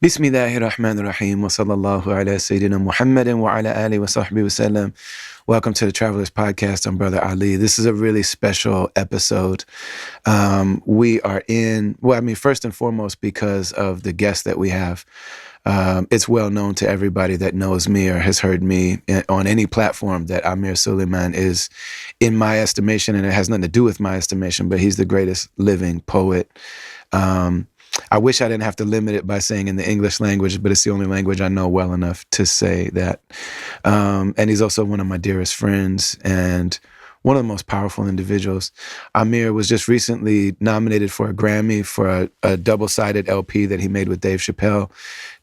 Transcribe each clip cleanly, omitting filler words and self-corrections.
Bismillahirrahmanirrahim wa sallallahu ala Sayyidina Muhammadin wa ala alihi wa sahbihi wa sallam. Welcome to the Travelers Podcast. I'm Brother Ali. This is a really special episode. We are first and foremost, because of the guest that we have. It's well known to everybody that knows me or has heard me on any platform that Amir Sulaiman is, in my estimation, and it has nothing to do with my estimation, but he's the greatest living poet. I wish I didn't have to limit it by saying in the English language, but it's the only language I know well enough to say that. And he's also one of my dearest friends and one of the most powerful individuals. Amir was just recently nominated for a Grammy for a double-sided LP that he made with Dave Chappelle.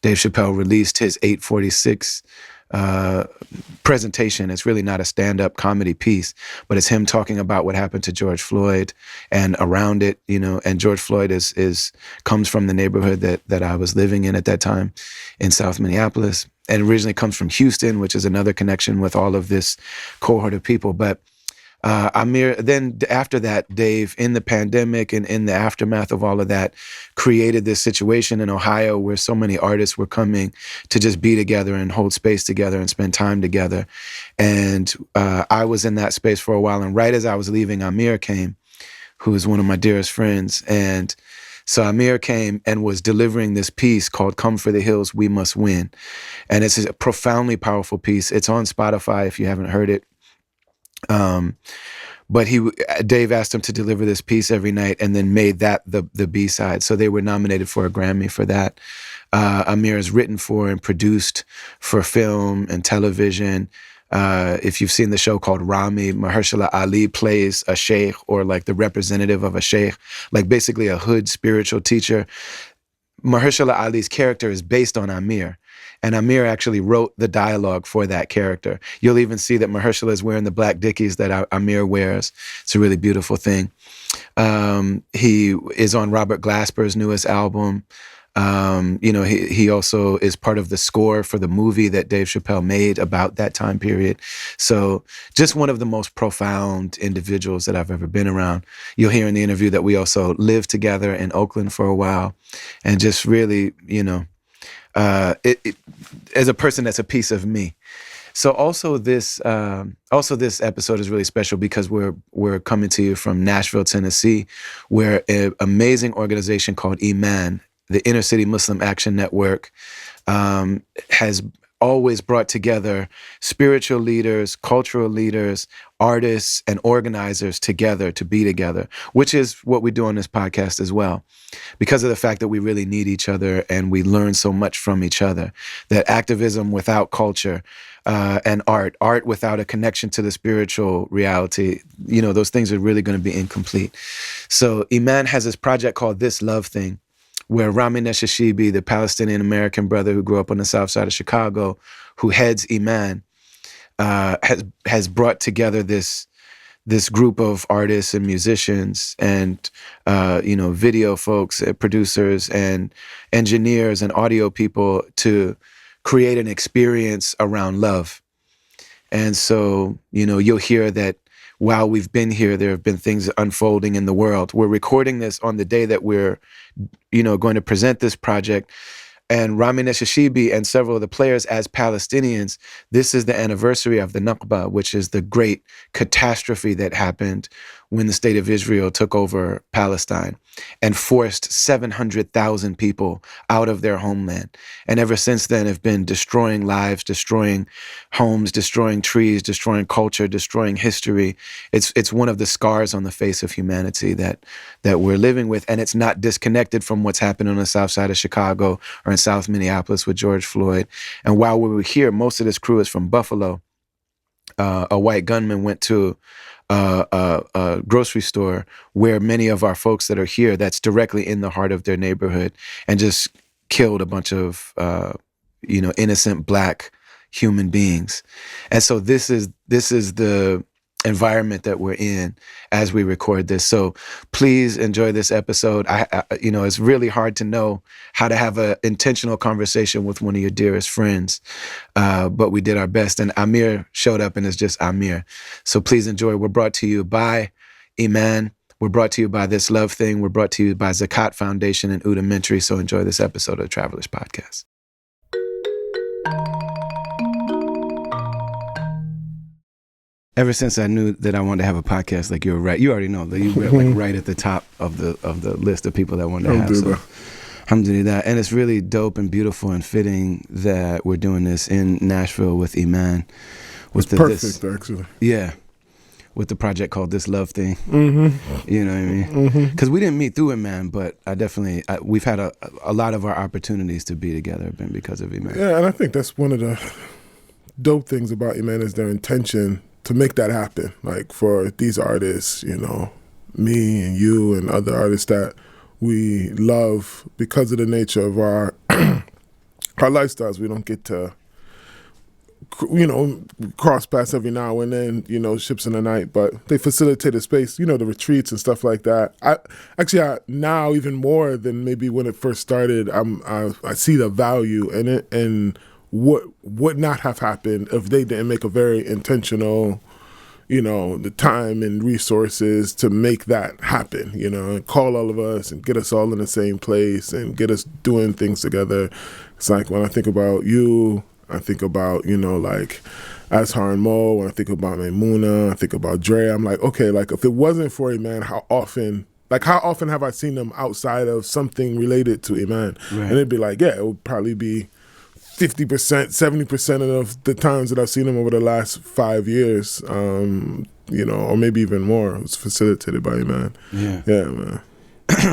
Dave Chappelle released his 846 presentation. It's really not a stand-up comedy piece, but it's him talking about what happened to George Floyd and around it, and George Floyd comes from the neighborhood that I was living in at that time in South Minneapolis, and originally comes from Houston, which is another connection with all of this cohort of people. But Amir, then after that, Dave, in the pandemic and in the aftermath of all of that, created this situation in Ohio where so many artists were coming to just be together and hold space together and spend time together. And I was in that space for a while. And right as I was leaving, Amir came, who is one of my dearest friends. And so Amir came and was delivering this piece called Come for the Hills, We Must Win. And it's a profoundly powerful piece. It's on Spotify if you haven't heard it. But Dave asked him to deliver this piece every night and then made that the B-side. So they were nominated for a Grammy for that. Amir has written for and produced for film and television. If you've seen the show called Rami, Mahershala Ali plays a sheikh, or like the representative of a sheikh, like basically a hood spiritual teacher. Mahershala Ali's character is based on Amir. And Amir actually wrote the dialogue for that character. You'll even see that Mahershala is wearing the black Dickies that Amir wears. It's a really beautiful thing. He is on Robert Glasper's newest album. He also is part of the score for the movie that Dave Chappelle made about that time period. So just one of the most profound individuals that I've ever been around. You'll hear in the interview that we also lived together in Oakland for a while, and just really, as a person that's a piece of me. So also this episode is really special because we're coming to you from Nashville, Tennessee, where an amazing organization called Iman, the Inner City Muslim Action Network, has always brought together spiritual leaders, cultural leaders, artists, and organizers together to be together, which is what we do on this podcast as well. Because of the fact that we really need each other and we learn so much from each other, that activism without culture and art without a connection to the spiritual reality, those things are really going to be incomplete. So Iman has this project called This Love Thing, where Rami Neshashibi, the Palestinian-American brother who grew up on the south side of Chicago, who heads Iman, has brought together this group of artists and musicians and, video folks, producers and engineers and audio people to create an experience around love. And so, you'll hear that while we've been here, there have been things unfolding in the world. We're recording this on the day that we're, going to present this project. And Rami Neshashibi and several of the players, as Palestinians, this is the anniversary of the Nakba, which is the great catastrophe that happened when the state of Israel took over Palestine and forced 700,000 people out of their homeland. And ever since then have been destroying lives, destroying homes, destroying trees, destroying culture, destroying history. It's one of the scars on the face of humanity that we're living with. And it's not disconnected from what's happened on the south side of Chicago or in South Minneapolis with George Floyd. And while we were here, most of this crew is from Buffalo. A white gunman went to a grocery store where many of our folks that are here, that's directly in the heart of their neighborhood, and just killed a bunch of, innocent Black human beings. And so this is the environment that we're in as we record this. So please enjoy this episode. It's really hard to know how to have an intentional conversation with one of your dearest friends, but we did our best. And Amir showed up, and it's just Amir. So please enjoy. We're brought to you by Iman, We're brought to you by This Love Thing. We're brought to you by Zakat Foundation and Udamentary. So enjoy this episode of the Travelers Podcast. Ever since I knew that I wanted to have a podcast, like you're right, you already know that you were like right at the top of the list of people that wanted to have. So, alhamdulillah. And it's really dope and beautiful and fitting that we're doing this in Nashville with Iman. It's perfect, actually. Yeah. With the project called This Love Thing. Mm-hmm. You know what I mean? Because we didn't meet through Iman, but we've had a lot of our opportunities to be together have been because of Iman. Yeah, and I think that's one of the dope things about Iman is their intention to make that happen. Like for these artists, you know, me and you and other artists that we love because of the nature of our our lifestyles, we don't get to, you know, cross paths every now and then, you know, ships in the night, but they facilitate a space, you know, the retreats and stuff like that. I now even more than maybe when it first started, I see the value in it and what would not have happened if they didn't make a very intentional, you know, the time and resources to make that happen, you know, and call all of us and get us all in the same place and get us doing things together. It's like when I think about you, I think about, you know, like Azhar and Mo, when I think about Maimuna, I think about Dre, I'm like, okay, like if it wasn't for Iman, how often have I seen them outside of something related to Iman? Right. And it'd be like, yeah, it would probably be 50%, 70% of the times that I've seen them over the last 5 years, you know, or maybe even more. It was facilitated by Iman. Yeah, man.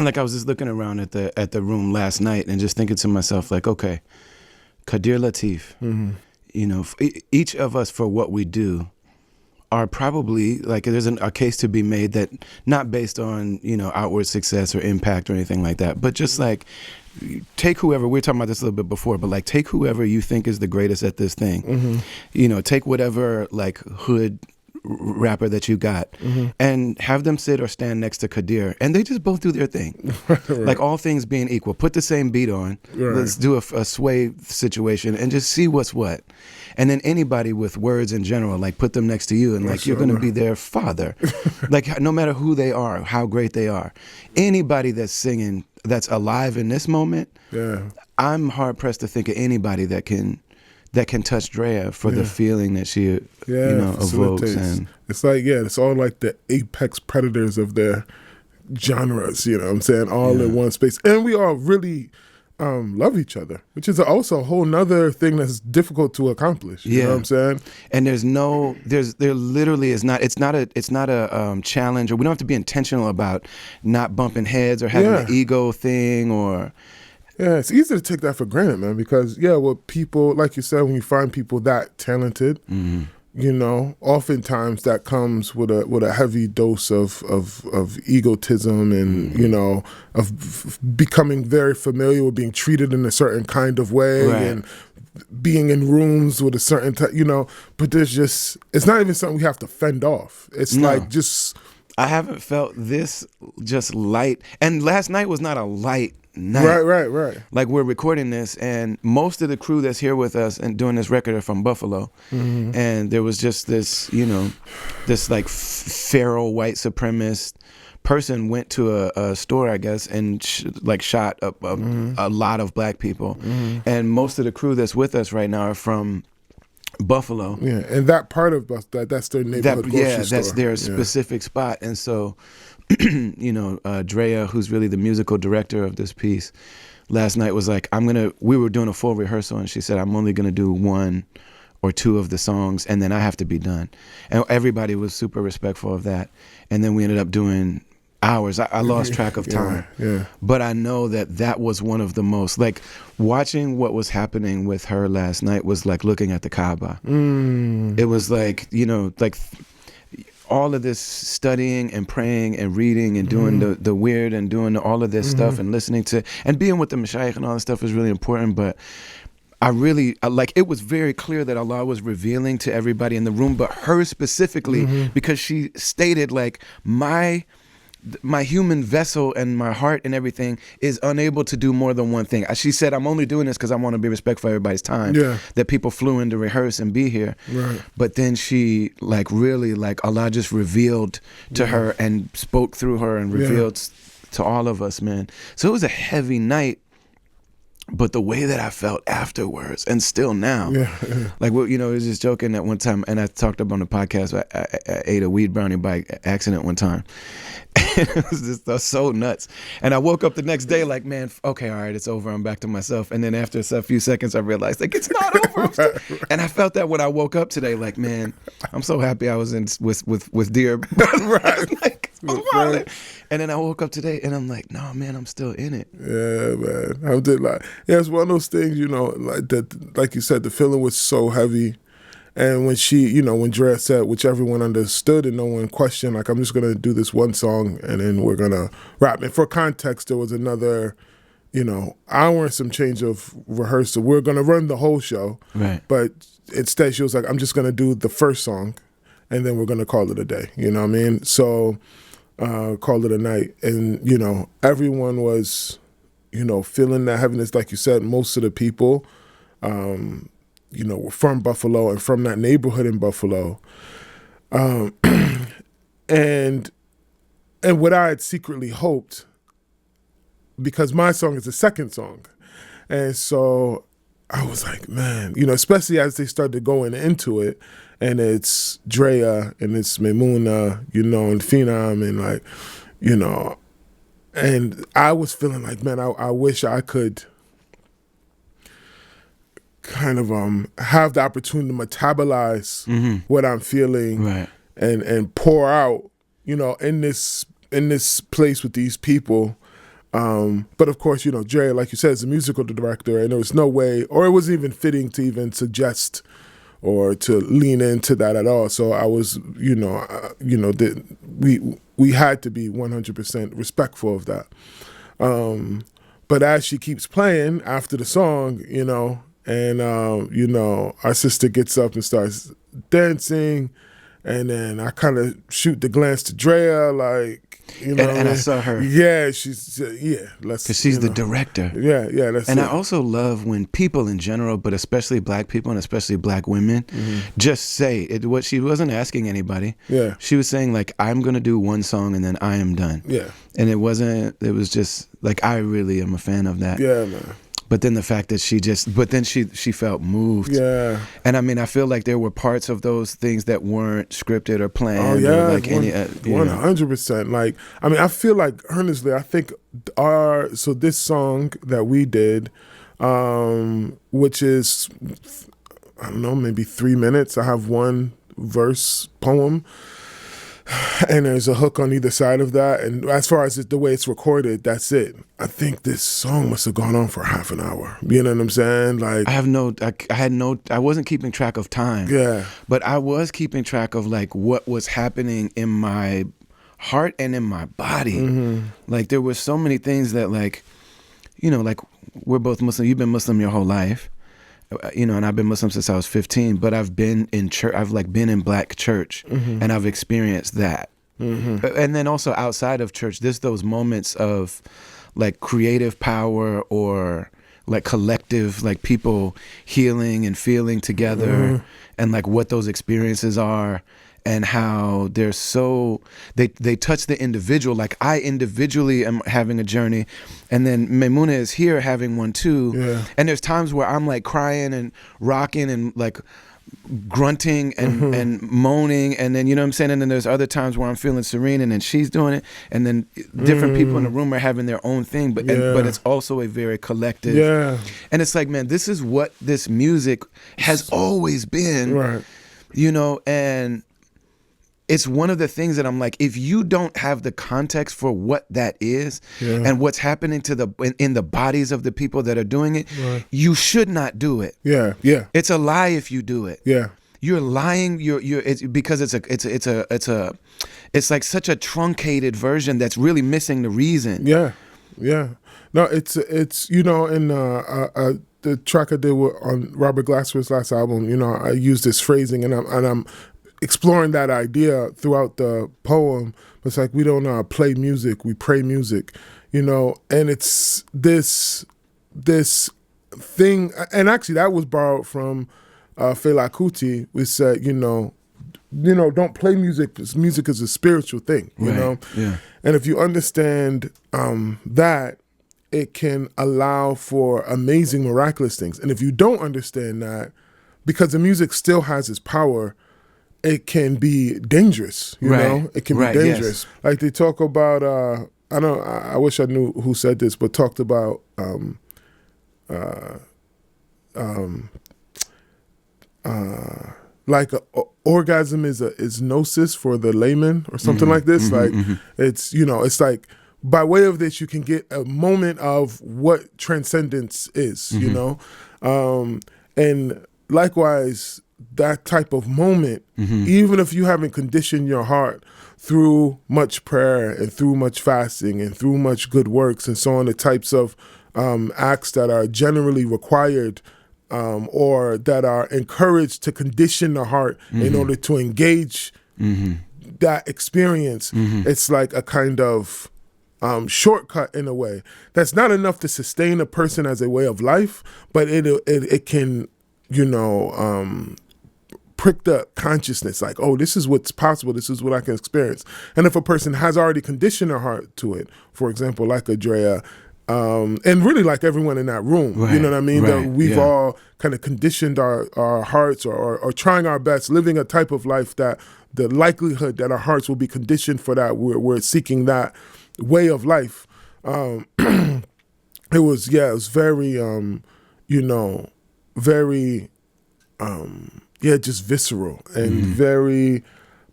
Like I was just looking around at the room last night and just thinking to myself, like, okay, Qadir Latif, you know, each of us for what we do are probably, like, there's a case to be made that not based on, you know, outward success or impact or anything like that, but just like, take whoever, we were talking about this a little bit before, but like take whoever you think is the greatest at this thing, you know, take whatever like hood rapper that you got and have them sit or stand next to Qadir and they just both do their thing. Right. Like all things being equal, put the same beat on, let's do a sway situation and just see what's what. And then anybody with words in general, like put them next to you and like you're going to be their father. Like no matter who they are, how great they are, anybody that's singing, that's alive in this moment, I'm hard pressed to think of anybody that can touch Drea for the feeling that she, you know, evokes. And it's like, it's all like the apex predators of their genres, you know what I'm saying? All in one space. And we all really love each other, which is also a whole nother thing that's difficult to accomplish. You know what I'm saying? And there literally is not, it's not a challenge, or we don't have to be intentional about not bumping heads or having an ego thing or... Yeah, it's easy to take that for granted, man, because, with people, like you said, when you find people that talented, you know, oftentimes that comes with a heavy dose of egotism and, you know, of becoming very familiar with being treated in a certain kind of way and being in rooms with a certain, you know, but it's not even something we have to fend off. It's like just... I haven't felt this just light, and last night was not a light night. Right. Like we're recording this and most of the crew that's here with us and doing this record are from Buffalo. And there was just this, you know, this like feral white supremacist person went to a store, I guess, and shot up a lot of black people. And most of the crew that's with us right now are from Buffalo. Yeah, and that part of Buffalo, that's their neighborhood grocery store. That's their specific spot. And so, you know, Drea, who's really the musical director of this piece, last night was like, we were doing a full rehearsal and she said, I'm only going to do 1 or 2 of the songs and then I have to be done. And everybody was super respectful of that. And then we ended up doing hours. I lost track of time. But I know that was one of the most, like, watching what was happening with her last night was like looking at the Kaaba. It was like, you know, like all of this studying and praying and reading and doing the weird and doing all of this stuff and listening to and being with the mashayikh and all that stuff is really important. But I like, it was very clear that Allah was revealing to everybody in the room, but her specifically, because she stated like, my human vessel and my heart and everything is unable to do more than one thing. She said, I'm only doing this because I want to be respectful of everybody's time. Yeah. That people flew in to rehearse and be here. Right. But then she like really like Allah just revealed to her and spoke through her and revealed to all of us, man. So it was a heavy night. But the way that I felt afterwards, and still now, like, well, you know, I was just joking that one time, and I talked up on the podcast. I ate a weed brownie by accident one time, and it was just so nuts. And I woke up the next day like, man, okay, all right, it's over. I'm back to myself. And then after a few seconds, I realized like it's not over. And I felt that when I woke up today, like, man, I'm so happy I was in with dear, right? Like, and then I woke up today and I'm like, no, man, I'm still in it. Yeah, man. I did like, yeah, it's one of those things, you know, like that, like you said, the feeling was so heavy. And when she, you know, when Drea said, which everyone understood and no one questioned, like, I'm just going to do this one song and then we're going to rap. And for context, there was another, you know, hour and some change of rehearsal. We're going to run the whole show. Right. But instead she was like, I'm just going to do the first song and then we're going to call it a day. You know what I mean? So called it a night. And, you know, everyone was, you know, feeling that heaviness. Like you said, most of the people, you know, were from Buffalo and from that neighborhood in Buffalo. And what I had secretly hoped, because my song is the second song. And so I was like, man, you know, especially as they started going into it, and it's Drea and it's Maimuna, you know, and Phenom, and like, you know, and I was feeling like, man, I wish I could kind of have the opportunity to metabolize what I'm feeling, Right. and pour out, you know, in this place with these people. But of course, you know, Drea, like you said, is a musical director, and there was no way, or it wasn't even fitting to even suggest or to lean into that at all. So I was, we had to be 100% respectful of that. But as she keeps playing after the song, you know, and our sister gets up and starts dancing, and then I kind of shoot the glance to Drea, like, you know, and I saw her. Yeah, she's because she's the director. Yeah, that's and it. I also love when people in general, but especially black people and especially black women, just say it. What she wasn't asking anybody. Yeah, she was saying like, I'm gonna do one song and then I am done. Yeah, and it was just like, I really am a fan of that. Yeah, man. But then the fact that she felt moved. Yeah. And I mean, I feel like there were parts of those things that weren't scripted or planned. Oh yeah, or like 100%. Like, I mean, I feel like, honestly, I think this song that we did, which is, I don't know, maybe 3 minutes. I have one verse poem, and there's a hook on either side of that. And as far as the way it's recorded, that's it. I think this song must have gone on for half an hour. You know what I'm saying? Like, I wasn't keeping track of time. Yeah. But I was keeping track of like what was happening in my heart and in my body. Like, there were so many things that, like, you know, like, we're both Muslim. You've been Muslim your whole life. You know, and I've been Muslim since I was 15, but I've been in church. I've like been in black church, and I've experienced that. And then also outside of church, there's those moments of like creative power or like collective, like people healing and feeling together, and like what those experiences are. And how they're so, they touch the individual. Like, I individually am having a journey, and then Maimuna is here having one too. Yeah. And there's times where I'm like crying and rocking and like grunting and moaning, and then, you know what I'm saying? And then there's other times where I'm feeling serene, and then she's doing it, and then different people in the room are having their own thing, but it's also a very collective. Yeah. And it's like, man, this is what this music has always been. Right. You know, and it's one of the things that I'm like, if you don't have the context for what that is and what's happening to in the bodies of the people that are doing it, you should not do it. Yeah. It's a lie if you do it. Yeah. You're lying. It's because it's like such a truncated version that's really missing the reason. Yeah. No, it's you know, in the track I did on Robert Glasper's last album, you know, I use this phrasing, and I'm exploring that idea throughout the poem. It's like we don't play music, we pray music, you know, and it's this thing, and actually that was borrowed from Fela Kuti, which said, you know, don't play music. Music is a spiritual thing, you know? Yeah. And if you understand that, it can allow for amazing, miraculous things. And if you don't understand that, because the music still has its power, it can be dangerous, you know? It can be dangerous. Yes. Like they talk about, I wish I knew who said this, but talked about like orgasm is gnosis for the layman or something like this. It's, you know, it's like by way of this, you can get a moment of what transcendence is, you know? And likewise, that type of moment, even if you haven't conditioned your heart through much prayer and through much fasting and through much good works and so on, the types of acts that are generally required or that are encouraged to condition the heart in order to engage that experience, it's like a kind of shortcut in a way. That's not enough to sustain a person as a way of life, but it can, you know, prick the consciousness, like, oh, this is what's possible, this is what I can experience. And if a person has already conditioned their heart to it, for example, like Adrea, and really like everyone in that room, you know what I mean? That we've all kind of conditioned our hearts or trying our best, living a type of life that the likelihood that our hearts will be conditioned for that, we're seeking that way of life. It was very, you know, very, just visceral and very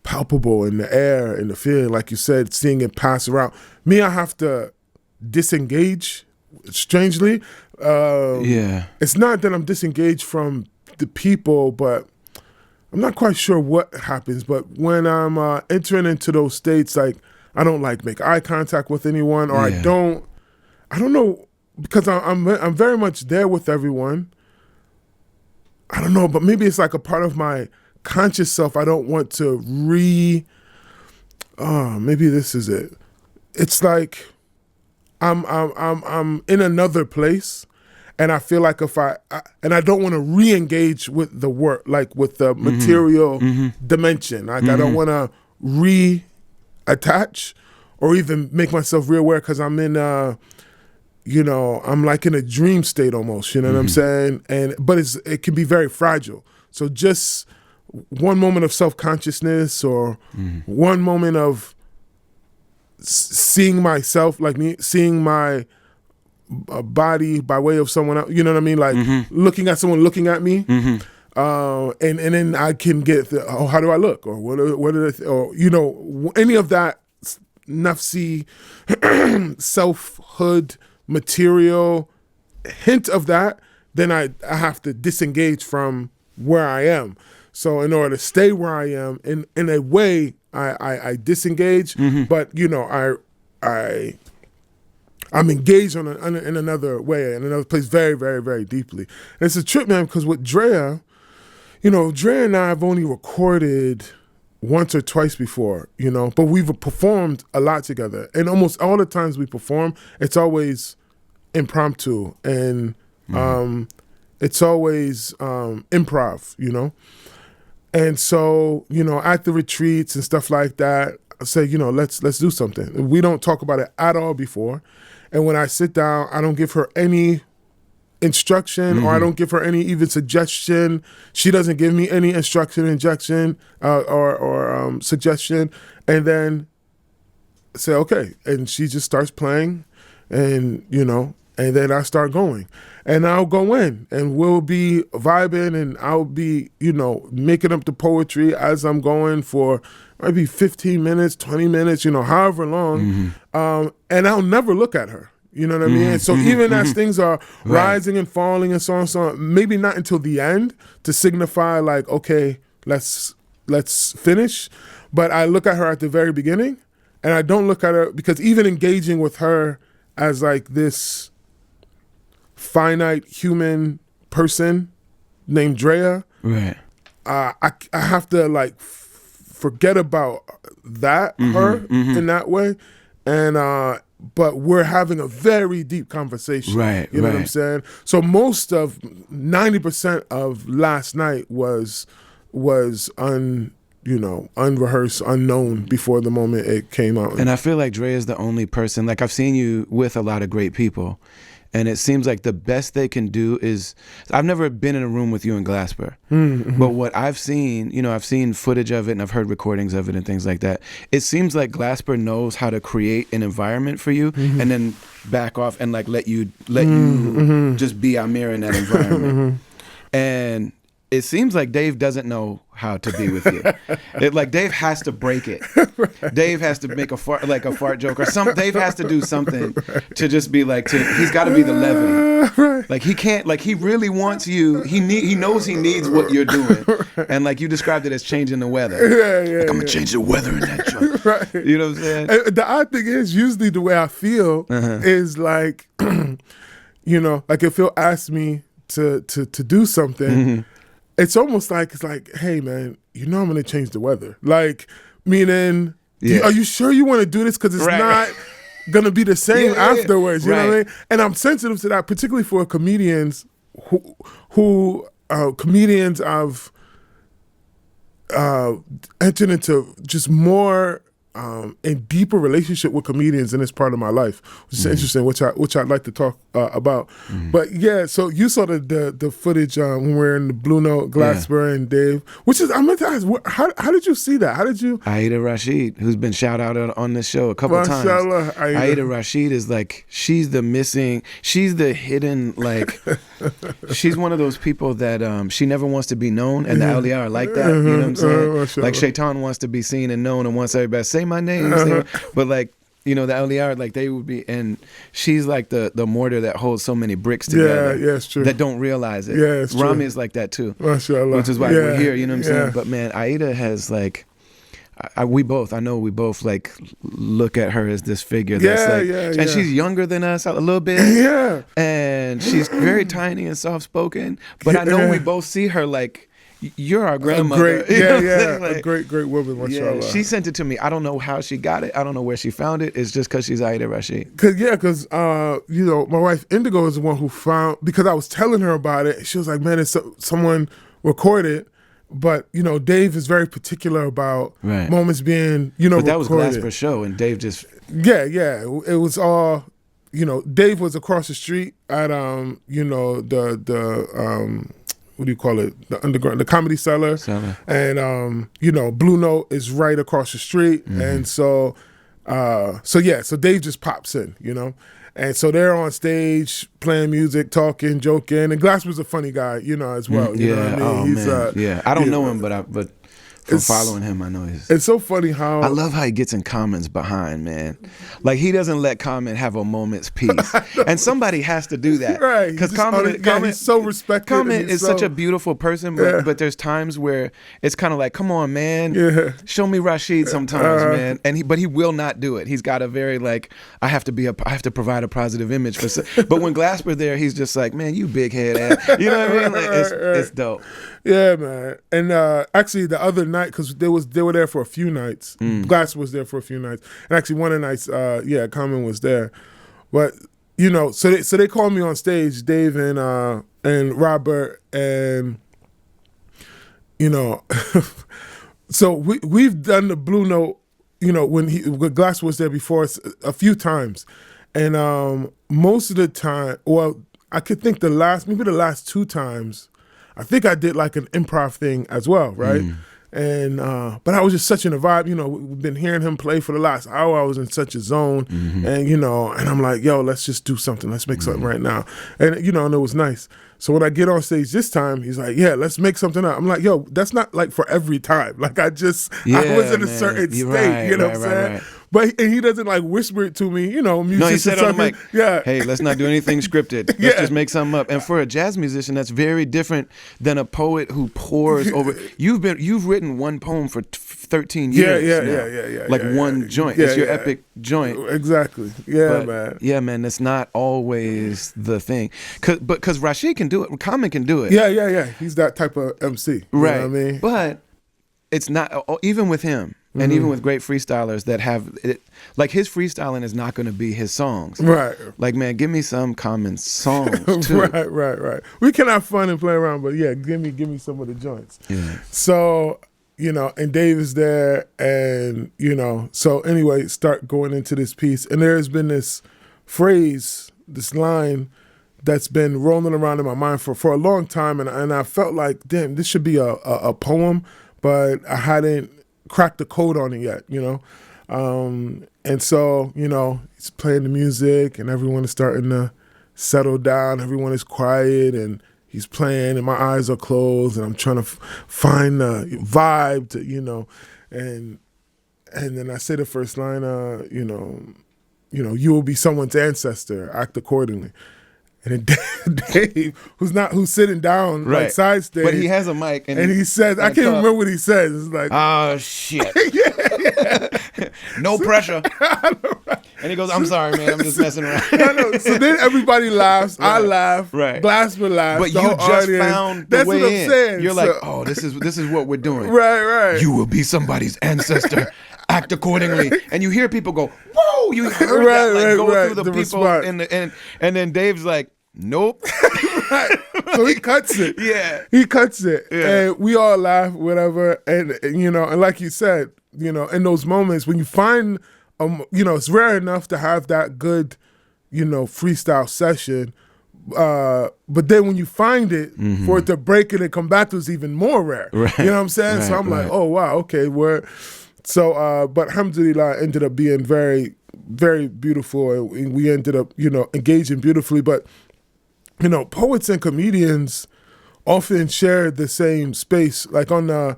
palpable in the air, in the feeling, like you said, seeing it pass around. Me, I have to disengage, strangely. It's not that I'm disengaged from the people, but I'm not quite sure what happens. But when I'm entering into those states, like, I don't like make eye contact with anyone, or I don't know, because I'm very much there with everyone. I don't know, but maybe it's like a part of my conscious self. I don't want to maybe this is it. It's like I'm in another place, and I feel like if I don't want to re-engage with the work, like with the material dimension. Like I don't want to reattach or even make myself reaware, because I'm in you know, I'm like in a dream state almost, you know what I'm saying? But it can be very fragile. So just one moment of self-consciousness or one moment of seeing myself, like me seeing my body by way of someone else, you know what I mean? Like looking at someone looking at me, and then I can get how do I look, or what or you know, any of that nafsi selfhood material hint of that, then I have to disengage from where I am. So in order to stay where I am, in a way, I disengage, but you know, I'm engaged in another way, in another place, very, very, very deeply. And it's a trip, man, because with Drea, you know, Drea and I have only recorded once or twice before, you know, but we've performed a lot together. And almost all the times we perform, it's always impromptu, and it's always improv, you know. And so, you know, at the retreats and stuff like that, I say, you know, let's do something. We don't talk about it at all before. And when I sit down, I don't give her any instruction, or I don't give her any even suggestion. She doesn't give me any instruction, injection, or suggestion. And then say, okay. And she just starts playing, and, you know, and then I start going. And I'll go in, and we'll be vibing, and I'll be, you know, making up the poetry as I'm going for maybe 15 minutes, 20 minutes, you know, however long. And I'll never look at her. You know what I mean? And so even as things are rising and falling and so on, maybe not until the end to signify like, okay, let's finish. But I look at her at the very beginning, and I don't look at her, because even engaging with her as like this finite human person named Drea, I have to like forget about that her in that way, and but we're having a very deep conversation. Right, you know what I'm saying? So most of 90% of last night was unrehearsed, unknown before the moment it came out. And I feel like Dre is the only person, like I've seen you with a lot of great people, and it seems like the best they can do is, I've never been in a room with you and Glasper, but what I've seen, I've seen footage of it and I've heard recordings of it and things like that. It seems like Glasper knows how to create an environment for you and then back off and like let you just be Amir in that environment. And it seems like Dave doesn't know how to be with you. Dave has to break it. Right. Dave has to make a fart joke or something. Dave has to do something to just be like, he's got to be the levity. Right. Like he can't, like he really wants you. He knows he needs what you're doing. Right. And like you described it as changing the weather. I'm gonna change the weather in that joint. Right. You know what I'm saying? And the odd thing is, usually the way I feel is like, like if he'll ask me to do something. It's almost like, hey man, I'm gonna change the weather. Like, meaning, are you sure you want to do this? Because it's not gonna be the same afterwards. You know what I mean? And I'm sensitive to that, particularly for comedians who comedians I've entered into just more in deeper relationship with comedians in this part of my life, which is interesting, which I'd like to talk about. But yeah, so you saw the footage when we're in the Blue Note, Glasper and Dave, which is, I'm going to ask, how did you see that? How did you? Aida Rashid, who's been shout out on this show a couple times. Aida Rashid is like, she's the hidden, like, she's one of those people that she never wants to be known, and the Awliya are like that, you know what I'm saying? Like Shaitan wants to be seen and known and wants everybody to say my name, but like, the Awliya, like they would be, and she's like the mortar that holds so many bricks together. Yeah, it's true. That don't realize it. Yeah, it's true. Rami is like that too. Mashallah. Which is why we're here, you know what I'm saying? But man, Aida has like, we both like look at her as this figure that's and she's younger than us a little bit. Yeah. And she's very tiny and soft spoken, but I know we both see her like, you're our grandmother. A great woman, mashallah. Yeah, she sent it to me. I don't know how she got it. I don't know where she found it. It's just because she's Aida Rashid. Because my wife Indigo is the one who found, because I was telling her about it. She was like, man, it's someone recorded, but Dave is very particular about moments being but that was recorded. Glasper's show, and Dave just it was all Dave was across the street at what do you call it? The underground, the Comedy Cellar. And Blue Note is right across the street, and so Dave just pops in, and so they're on stage playing music, talking, joking, and Glasper's a funny guy, as well. You know what I mean? He's I don't know him, but from following him, I know he's. It's so funny how I love how he gets in Common's behind, man. Like he doesn't let Common have a moment's peace, and somebody has to do that, right? Because Common he's so respected. Common is such a beautiful person, but there's times where it's kind of like, come on, man, show me Rashid sometimes, man. And but he will not do it. He's got a very like, I have to provide a positive image for. But when Glasper there, he's just like, man, you big head ass. You know what I mean? Like, it's dope. Yeah, man. And actually, the other night, because they were there for a few nights. Glass was there for a few nights, and actually one of the nights, Common was there. But so they called me on stage, Dave and Robert, and so we've done the Blue Note, when Glass was there before us a few times, and most of the time, well, I could think the last two times. I think I did like an improv thing as well, right? And but I was just such in a vibe. We've been hearing him play for the last hour. I was in such a zone, and and I'm like, yo, let's just do something. Let's make something right now, and and it was nice. So when I get on stage this time, he's like, yeah, let's make something up. I'm like, yo, that's not like for every time. Like I was in a certain state, what I'm saying? Right. But and he doesn't like whisper it to me, musicians. No, he said on the mic, hey, let's not do anything scripted. Let's just make something up. And for a jazz musician, that's very different than a poet who pours over. You've written one poem for 13 years. Yeah. Like one joint. It's your epic joint. Exactly. Yeah, man. Yeah, man. That's not always the thing. Because Rashid can do it. Common can do it. Yeah. He's that type of MC. You know what I mean? But it's not even with him. And even with great freestylers that have it, like his freestyling is not going to be his songs. Right. Like, man, give me some common songs too. Right. We can have fun and play around, but yeah, give me some of the joints. Yeah. So, and Dave is there, and, so anyway, start going into this piece. And there's been this phrase, this line that's been rolling around in my mind for a long time. And I felt like, damn, this should be a poem, but I hadn't cracked the code on it yet, and so, he's playing the music and everyone is starting to settle down. Everyone is quiet and he's playing and my eyes are closed and I'm trying to find the vibe to, and then I say the first line, you will be someone's ancestor, act accordingly. And then Dave, who's sitting down like side stage, but he has a mic, and he says, I can't remember what he says. It's like, oh shit, yeah. No pressure. And he goes, I'm sorry, man, I'm just messing around. I know. So then everybody laughs, I laugh, Blasper laughs, but you just audience. found the That's way what I'm in. saying. You're like, oh, this is what we're doing. Right. You will be somebody's ancestor. Act accordingly, and you hear people go, "Whoa!" You heard that go through the people, and then Dave's like, "Nope." So he cuts it. Yeah, he cuts it, and we all laugh, whatever. And and like you said, in those moments when you find, it's rare enough to have that good, freestyle session. But then when you find it, for it to break it and come back to is even more rare. Right. You know what I'm saying? So I'm like, oh wow, okay, So, but alhamdulillah ended up being very, very beautiful, and we ended up, engaging beautifully. But, poets and comedians often share the same space, like on the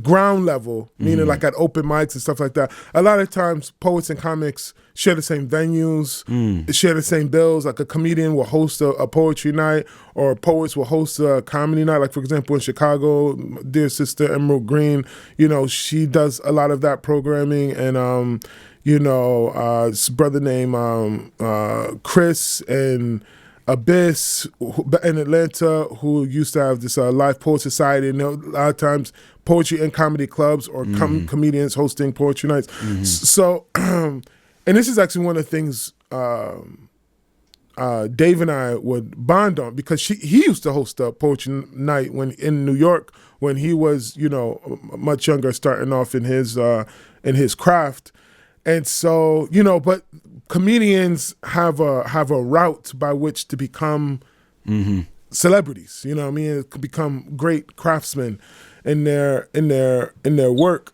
ground level, meaning like at open mics and stuff like that. A lot of times poets and comics share the same venues, share the same bills. Like a comedian will host a poetry night, or poets will host a comedy night. Like, for example, in Chicago, dear sister Emerald Green, she does a lot of that programming. And, this brother named Chris and Abyss in Atlanta, who used to have this live poet society, and a lot of times poetry and comedy clubs or comedians hosting poetry nights. So, and this is actually one of the things Dave and I would bond on, because he used to host a poetry night when in New York when he was much younger, starting off in his craft. And so, but comedians have a route by which to become celebrities. You know what I mean? To become great craftsmen in their work.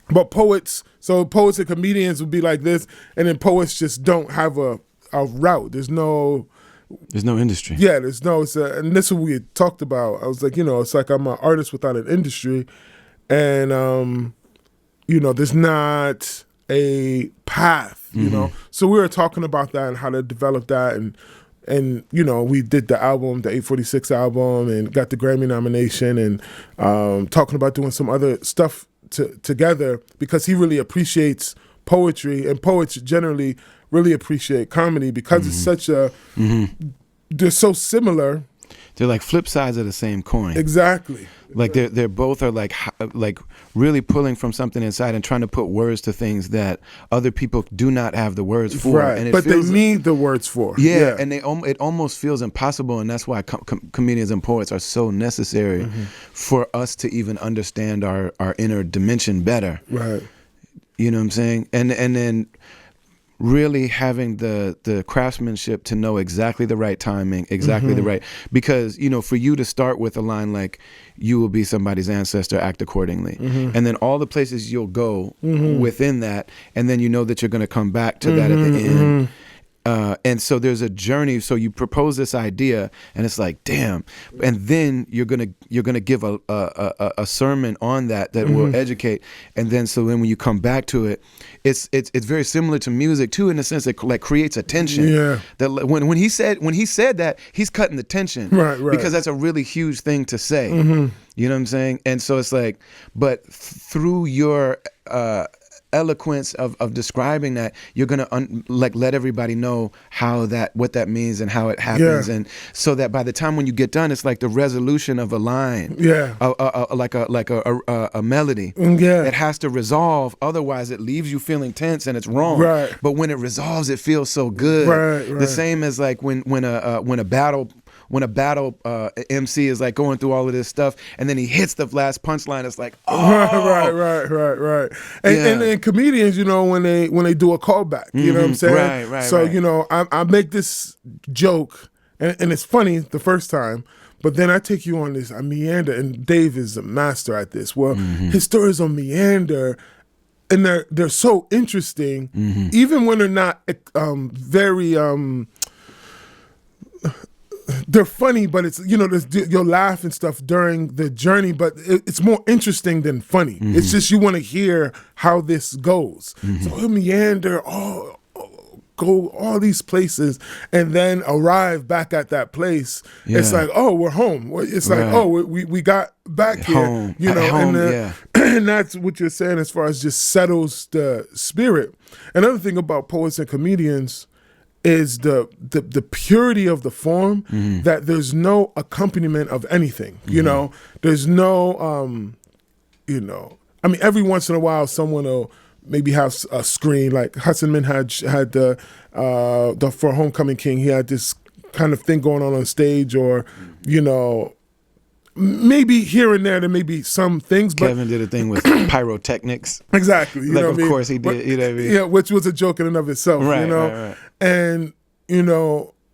But poets and comedians would be like this, and then poets just don't have a route. There's no industry. Yeah, and this is what we had talked about. I was like, it's like I'm an artist without an industry, and there's not a path, So we were talking about that and how to develop that, and we did the album, the 846 album, and got the Grammy nomination, and talking about doing some other stuff together, because he really appreciates poetry, and poets generally really appreciate comedy, because it's such a they're so similar. They're like flip sides of the same coin. Exactly. Like they're both are like really pulling from something inside and trying to put words to things that other people do not have the words for. Right. And but they need the words for. Yeah. And it almost feels impossible, and that's why comedians and poets are so necessary for us to even understand our inner dimension better. Right. You know what I'm saying? And then really having the craftsmanship to know exactly the right timing, exactly the right, because for you to start with a line like "you will be somebody's ancestor, act accordingly," and then all the places you'll go within that, and then that you're going to come back to that at the end. And so there's a journey. So you propose this idea, and it's like, damn. And then you're gonna give a sermon on that will educate. And then when you come back to it, it's very similar to music too, in the sense that like creates a tension. Yeah. That when he said that, he's cutting the tension. Right. Because that's a really huge thing to say. You know what I'm saying? And so it's like, but through your eloquence of describing that, you're gonna let everybody know what that means and how it happens, and so that by the time when you get done, it's like the resolution of a line, like a melody. It has to resolve, otherwise it leaves you feeling tense and it's wrong. But when it resolves, it feels so good. The same as like when a battle MC is like going through all of this stuff, and then he hits the last punchline. It's like, right. And comedians, when they do a callback, you know what I'm saying? Right. So I make this joke, and it's funny the first time, but then I take you on this. I meander, and Dave is a master at this. Well, his stories on meander, and they're so interesting, even when they're not very. They're funny, but it's you'll laugh and stuff during the journey, but it's more interesting than funny. It's just you want to hear how this goes. So he'll meander, go all these places, and then arrive back at that place. It's like, oh, we're home. It's like, oh, we got back here, home. And that's what you're saying as far as just settles the spirit. Another thing about poets and comedians is the purity of the form, that there's no accompaniment of anything. There's no I mean, every once in a while someone will maybe have a screen, like Hassan Minhaj had the for Homecoming King, he had this kind of thing going on stage, or maybe here and there may be some things, but Kevin did a thing with pyrotechnics. Exactly. Of course he did. You know what I mean? Yeah, which was a joke in and of itself. Right. And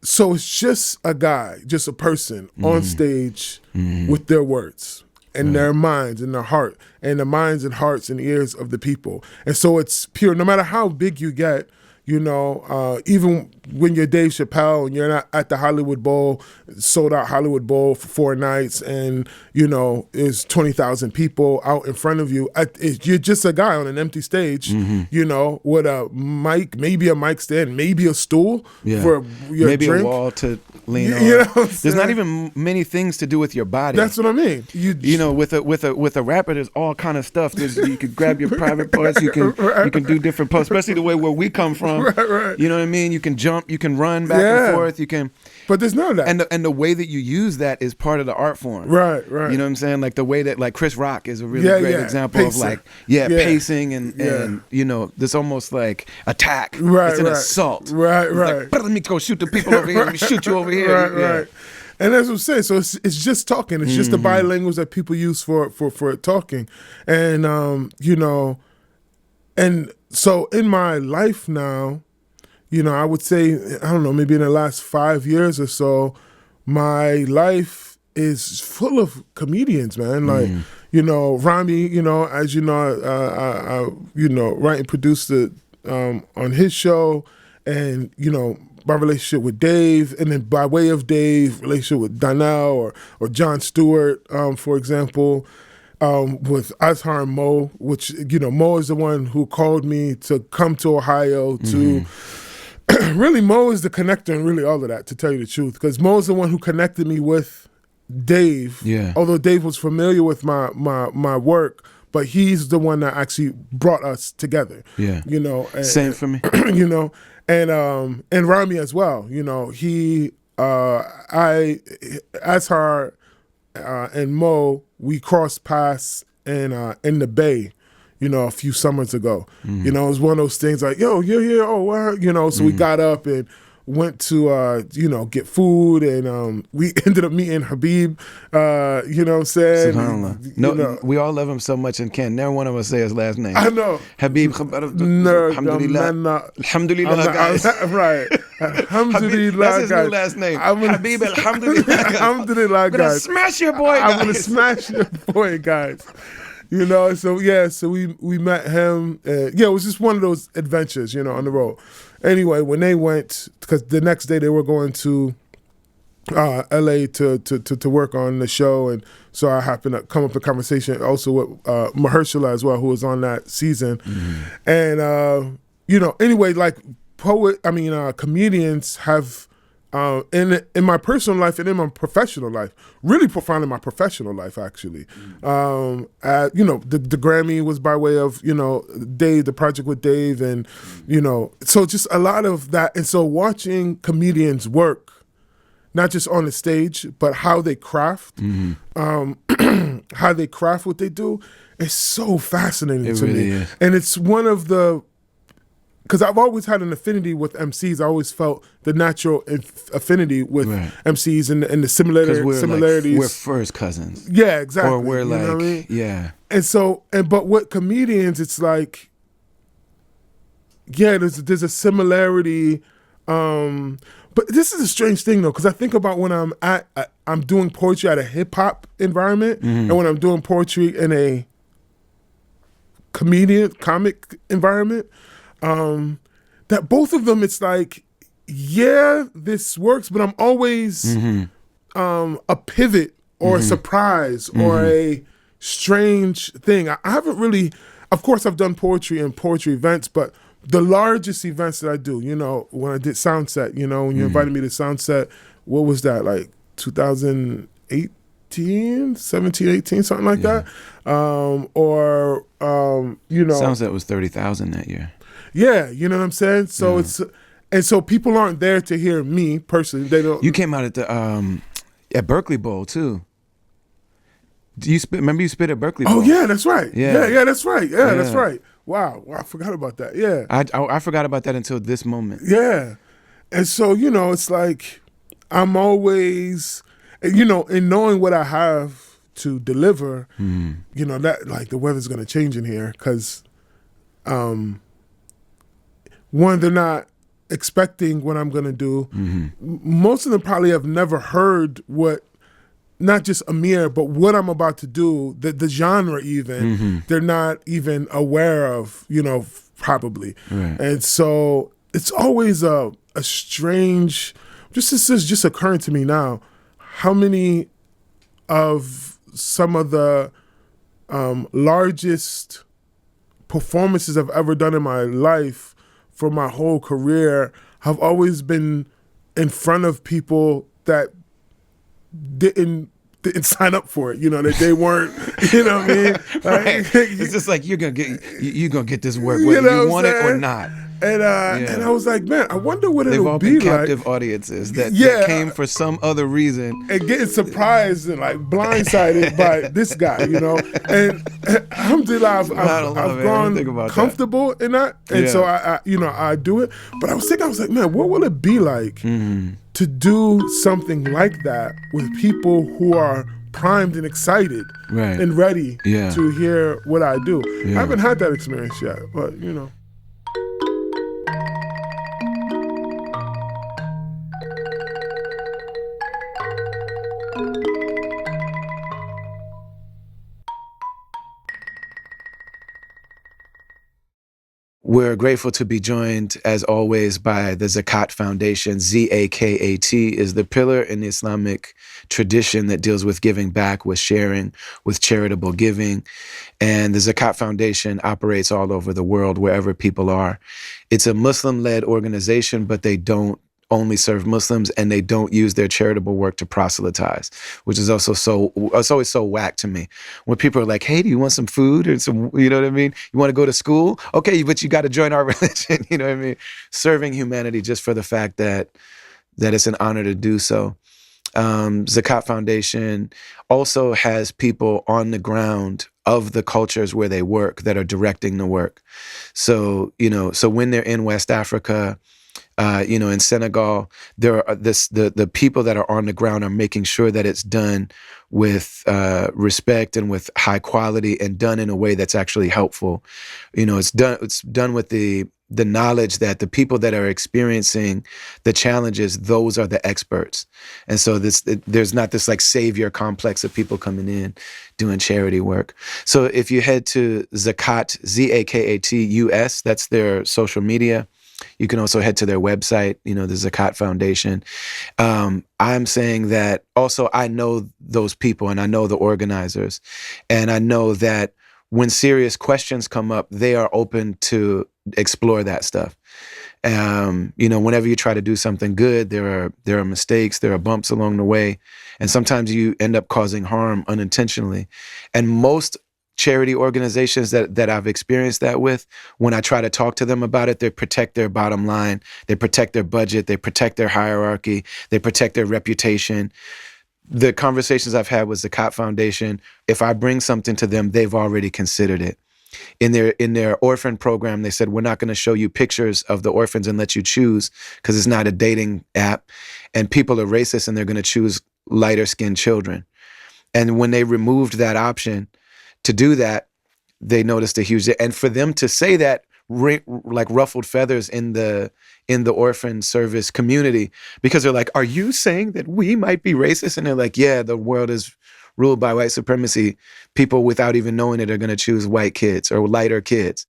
so it's just a guy, just a person on stage with their words and their minds and their heart, and the minds and hearts and ears of the people. And so it's pure, no matter how big you get. Even when you're Dave Chappelle and you're not at the Hollywood Bowl, sold out Hollywood Bowl for 4 nights, and there's 20,000 people out in front of you, you're just a guy on an empty stage, with a mic, maybe a mic stand, maybe a stool for your maybe drink. A wall to lean on. There's not even many things to do with your body. That's what I mean. With a rapper, there's all kind of stuff. You could grab your private parts. You can do different parts, especially the way where we come from. Right. You know what I mean? You can jump, you can run back and forth, you can. But there's none of that. And the way that you use that is part of the art form. Right. You know what I'm saying? Like the way that, like, Chris Rock is a really great example of pacing and this almost like attack. It's an assault. Right. Like, let me go shoot the people over here. Let me shoot you over here. Right. And that's what I'm saying. So it's just talking. It's just the bilinguals that people use for talking. And and so in my life now, I would say, I don't know, maybe in the last 5 years or so, my life is full of comedians, man. Like, Rami, as I write and produced it on his show, and, my relationship with Dave, and then by way of Dave, relationship with Donnell or Jon Stewart, for example. With Azhar and Mo, which, Mo is the one who called me to come to Ohio to, really Mo is the connector and really all of that, to tell you the truth, because Mo is the one who connected me with Dave, although Dave was familiar with my work, but he's the one that actually brought us together. And, same for me. And Rami as well, Azhar and Mo, we crossed paths in the Bay, a few summers ago. It was one of those things like, yo, you're here, oh, wow, so we got up and went to, get food, and we ended up meeting Habib, you know what I'm saying? SubhanAllah. No, we all love him so much and can't never one of us say his last name. I know. Habib, Alhamdulillah. Alhamdulillah, guys. Right. Alhamdulillah, that's his guys. new last name. Habib, Alhamdulillah, guys. Alhamdulillah, I'm gonna guys. smash your boy, guys. I'm gonna smash your boy, guys. So we met him. It was just one of those adventures, on the road. Anyway, when they went, because the next day they were going to LA to work on the show, and so I happened to come up in conversation also with Mahershala as well, who was on that season. And anyway, like comedians have in my personal life and in my professional life, really profound in my professional life, actually. The Grammy was by way of, Dave, the project with Dave, and, so just a lot of that. And so watching comedians work, not just on the stage, but how they craft, how they craft what they do, is so fascinating to really me. is. And it's one of the, because I've always had an affinity with MCs. I always felt the natural affinity with MCs and the similarities. We're first cousins. Yeah, exactly. Or we're you know what I mean? yeah. And so, but with comedians, it's like, yeah, there's a similarity. But this is a strange thing though, because I think about when I'm doing poetry at a hip hop environment, and when I'm doing poetry in a comic environment. That both of them, it's like, yeah, this works, but I'm always a pivot or a surprise or a strange thing. I haven't really, of course, I've done poetry and poetry events, but the largest events that I do, when I did Soundset, when you invited me to Soundset, what was that, like 2018, 17, 18, something like that? Soundset was 30,000 that year. Yeah, you know what I'm saying? So so people aren't there to hear me personally. They don't. You came out at the at Berkeley Bowl too. Remember you spit at Berkeley Bowl? Oh yeah, that's right. Yeah, that's right. Yeah, that's Yeah. right. Wow, I forgot about that. Yeah. I forgot about that until this moment. Yeah. And so, it's like I'm always, in knowing what I have to deliver, that like the weather's going to change in here because one, they're not expecting what I'm going to do. Most of them probably have never heard what, not just Amir, but what I'm about to do, the genre even, they're not even aware of, probably. Right. And so it's always a strange, this is just occurring to me now, how many of some of the largest performances I've ever done in my life for my whole career have always been in front of people that didn't sign up for it, that they weren't, you know what I mean? Right. It's just like you're gonna get this work whether you want it or not. And I was like, man, I wonder what They've it'll all be been captive like. audiences that came for some other reason. And getting surprised and like blindsided by this guy, And alhamdulillah, I've gone comfortable in that. And so I do it. But I was like, man, what will it be like to do something like that with people who are primed and excited and ready to hear what I do? I haven't had that experience yet, but We're grateful to be joined, as always, by the Zakat Foundation. Z-A-K-A-T is the pillar in the Islamic tradition that deals with giving back, with sharing, with charitable giving. And the Zakat Foundation operates all over the world, wherever people are. It's a Muslim-led organization, but they don't only serve Muslims, and they don't use their charitable work to proselytize, which is also it's always so whack to me. When people are like, hey, do you want some food or some, you know what I mean? You want to go to school? Okay, but you got to join our religion, you know what I mean? Serving humanity just for the fact that it's an honor to do so. Zakat Foundation also has people on the ground of the cultures where they work that are directing the work. So, so when they're in West Africa, in Senegal, there are the people that are on the ground are making sure that it's done with respect and with high quality and done in a way that's actually helpful. It's done with the knowledge that the people that are experiencing the challenges, those are the experts. And so there's not this like savior complex of people coming in doing charity work. So if you head to Zakat, Z-A-K-A-T U-S, that's their social media. You can also head to their website, the Zakat Foundation. I'm saying that also I know those people and I know the organizers. And I know that when serious questions come up, they are open to explore that stuff. Whenever you try to do something good, there are mistakes, there are bumps along the way, and sometimes you end up causing harm unintentionally. And most charity organizations that I've experienced that with, when I try to talk to them about it, they protect their bottom line, they protect their budget, they protect their hierarchy, they protect their reputation. The conversations I've had with the Zakat Foundation, if I bring something to them, they've already considered it. In their orphan program, they said, we're not going to show you pictures of the orphans and let you choose because it's not a dating app. And people are racist and they're going to choose lighter skinned children. And when they removed that option to do that, they noticed a huge, and for them to say that like ruffled feathers in the orphan service community, because they're like, are you saying that we might be racist? And they're like, yeah, the world is ruled by white supremacy. People without even knowing it are going to choose white kids or lighter kids.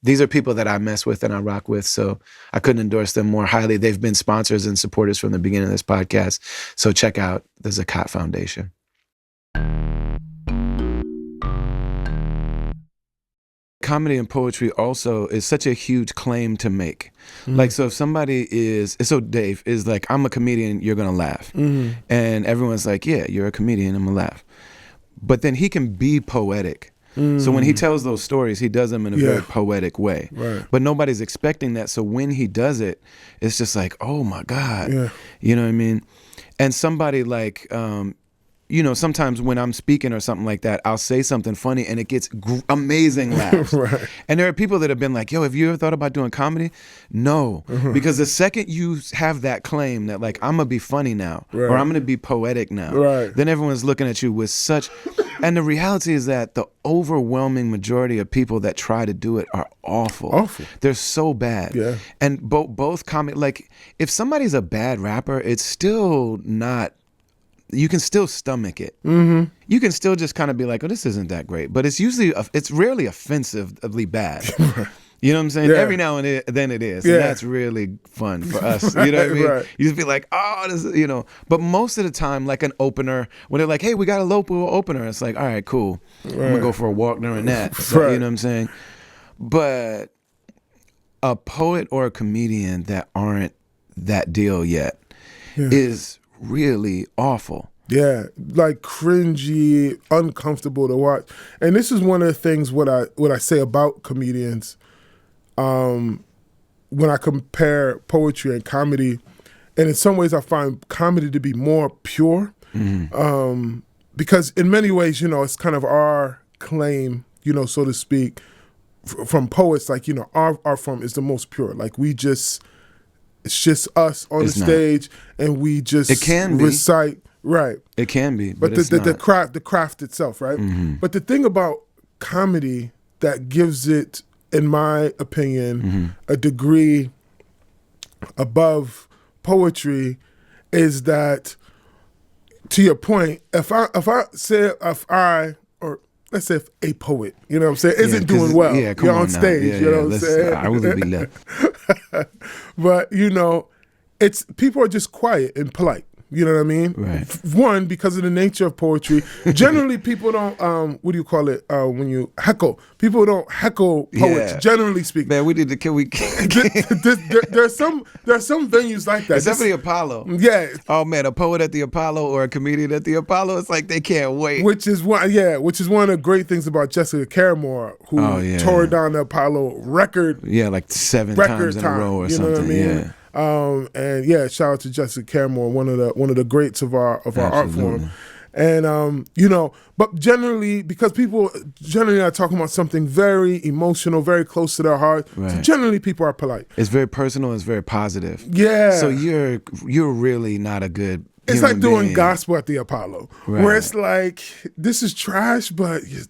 These are people that I mess with and I rock with, so I couldn't endorse them more highly. They've been sponsors and supporters from the beginning of this podcast. So check out the Zakat Foundation. Comedy and poetry also is such a huge claim to make. Like, so if somebody so Dave is like, I'm a comedian, you're gonna laugh. And everyone's like, yeah, you're a comedian, I'm gonna laugh. But then he can be poetic. So when he tells those stories, he does them in a very poetic way. Right. But nobody's expecting that. So when he does it, it's just like, oh my God. Yeah. You know what I mean? And somebody like, sometimes when I'm speaking or something like that, I'll say something funny and it gets amazing laughs. Right. And there are people that have been like, yo, have you ever thought about doing comedy? No. Because the second you have that claim that like, I'm going to be funny now, or I'm going to be poetic now, then everyone's looking at you with such... And the reality is that the overwhelming majority of people that try to do it are awful. They're so bad. Yeah. And both comedy, like if somebody's a bad rapper, it's still not... You can still stomach it. You can still just kind of be like, oh, this isn't that great. But it's rarely offensively bad. You know what I'm saying? Yeah. Every now and then it is. Yeah. And that's really fun for us. You know what I mean? Right. You just be like, oh, this is, But most of the time, like an opener, when they're like, hey, we got a local opener. It's like, all right, cool. I'm going to go for a walk during that. So, you know what I'm saying? But a poet or a comedian that aren't that deal yet is really awful. Yeah, like cringy, uncomfortable to watch. And this is one of the things what I say about comedians when I compare poetry and comedy. And in some ways I find comedy to be more pure because in many ways, it's kind of our claim, so to speak, from poets, like, our form is the most pure. Like it's just us on the stage and we just recite. Right. It can be, but the craft itself, right? But the thing about comedy that gives it, in my opinion, a degree above poetry is that, to your point, if a poet, isn't doing well, you're on stage, you know what I'm saying? I really be left. But it's people are just quiet and polite. You know what I mean? Right. One, because of the nature of poetry. Generally, people don't, what do you call it, when you heckle? People don't heckle poets, generally speaking. Man, we need to kill... There are some venues like that. Except for the Apollo. Yeah. Oh, man, a poet at the Apollo or a comedian at the Apollo, it's like they can't wait. Which is one of the great things about Jessica Caramore, who tore down the Apollo record. Yeah, like 7 times in a row or something. You know what I mean? Yeah. And shout out to Jessica Caramore, one of the greats of our art form. And but generally, because people generally are talking about something very emotional, very close to their heart, so generally people are polite. It's very personal, it's very positive. Yeah. So you're really not a good It's like doing gospel at the Apollo, where it's like, this is trash, but you're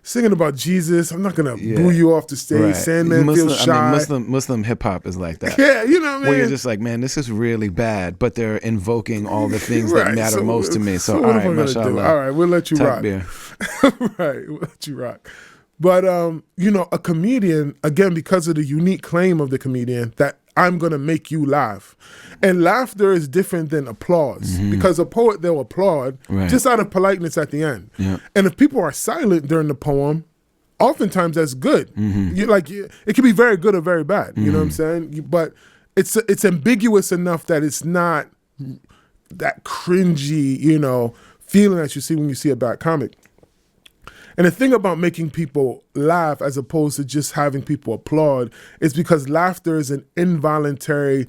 singing about Jesus. I'm not gonna boo you off the stage. Sandman feels shy. Muslim hip hop is like that. Yeah, you know what I mean? Where you're just like, man, this is really bad, but they're invoking all the things that matter most to me. So all right, mashallah. All right, we'll let you rock. Beer. Right, we'll let you rock. But a comedian, again, because of the unique claim of the comedian that I'm gonna make you laugh. And laughter is different than applause, because a poet, they'll applaud just out of politeness at the end. Yeah. And if people are silent during the poem, oftentimes that's good. It can be very good or very bad. You know what I'm saying? But it's ambiguous enough that it's not that cringy, you know, feeling that you see when you see a bad comic. And the thing about making people laugh as opposed to just having people applaud is because laughter is an involuntary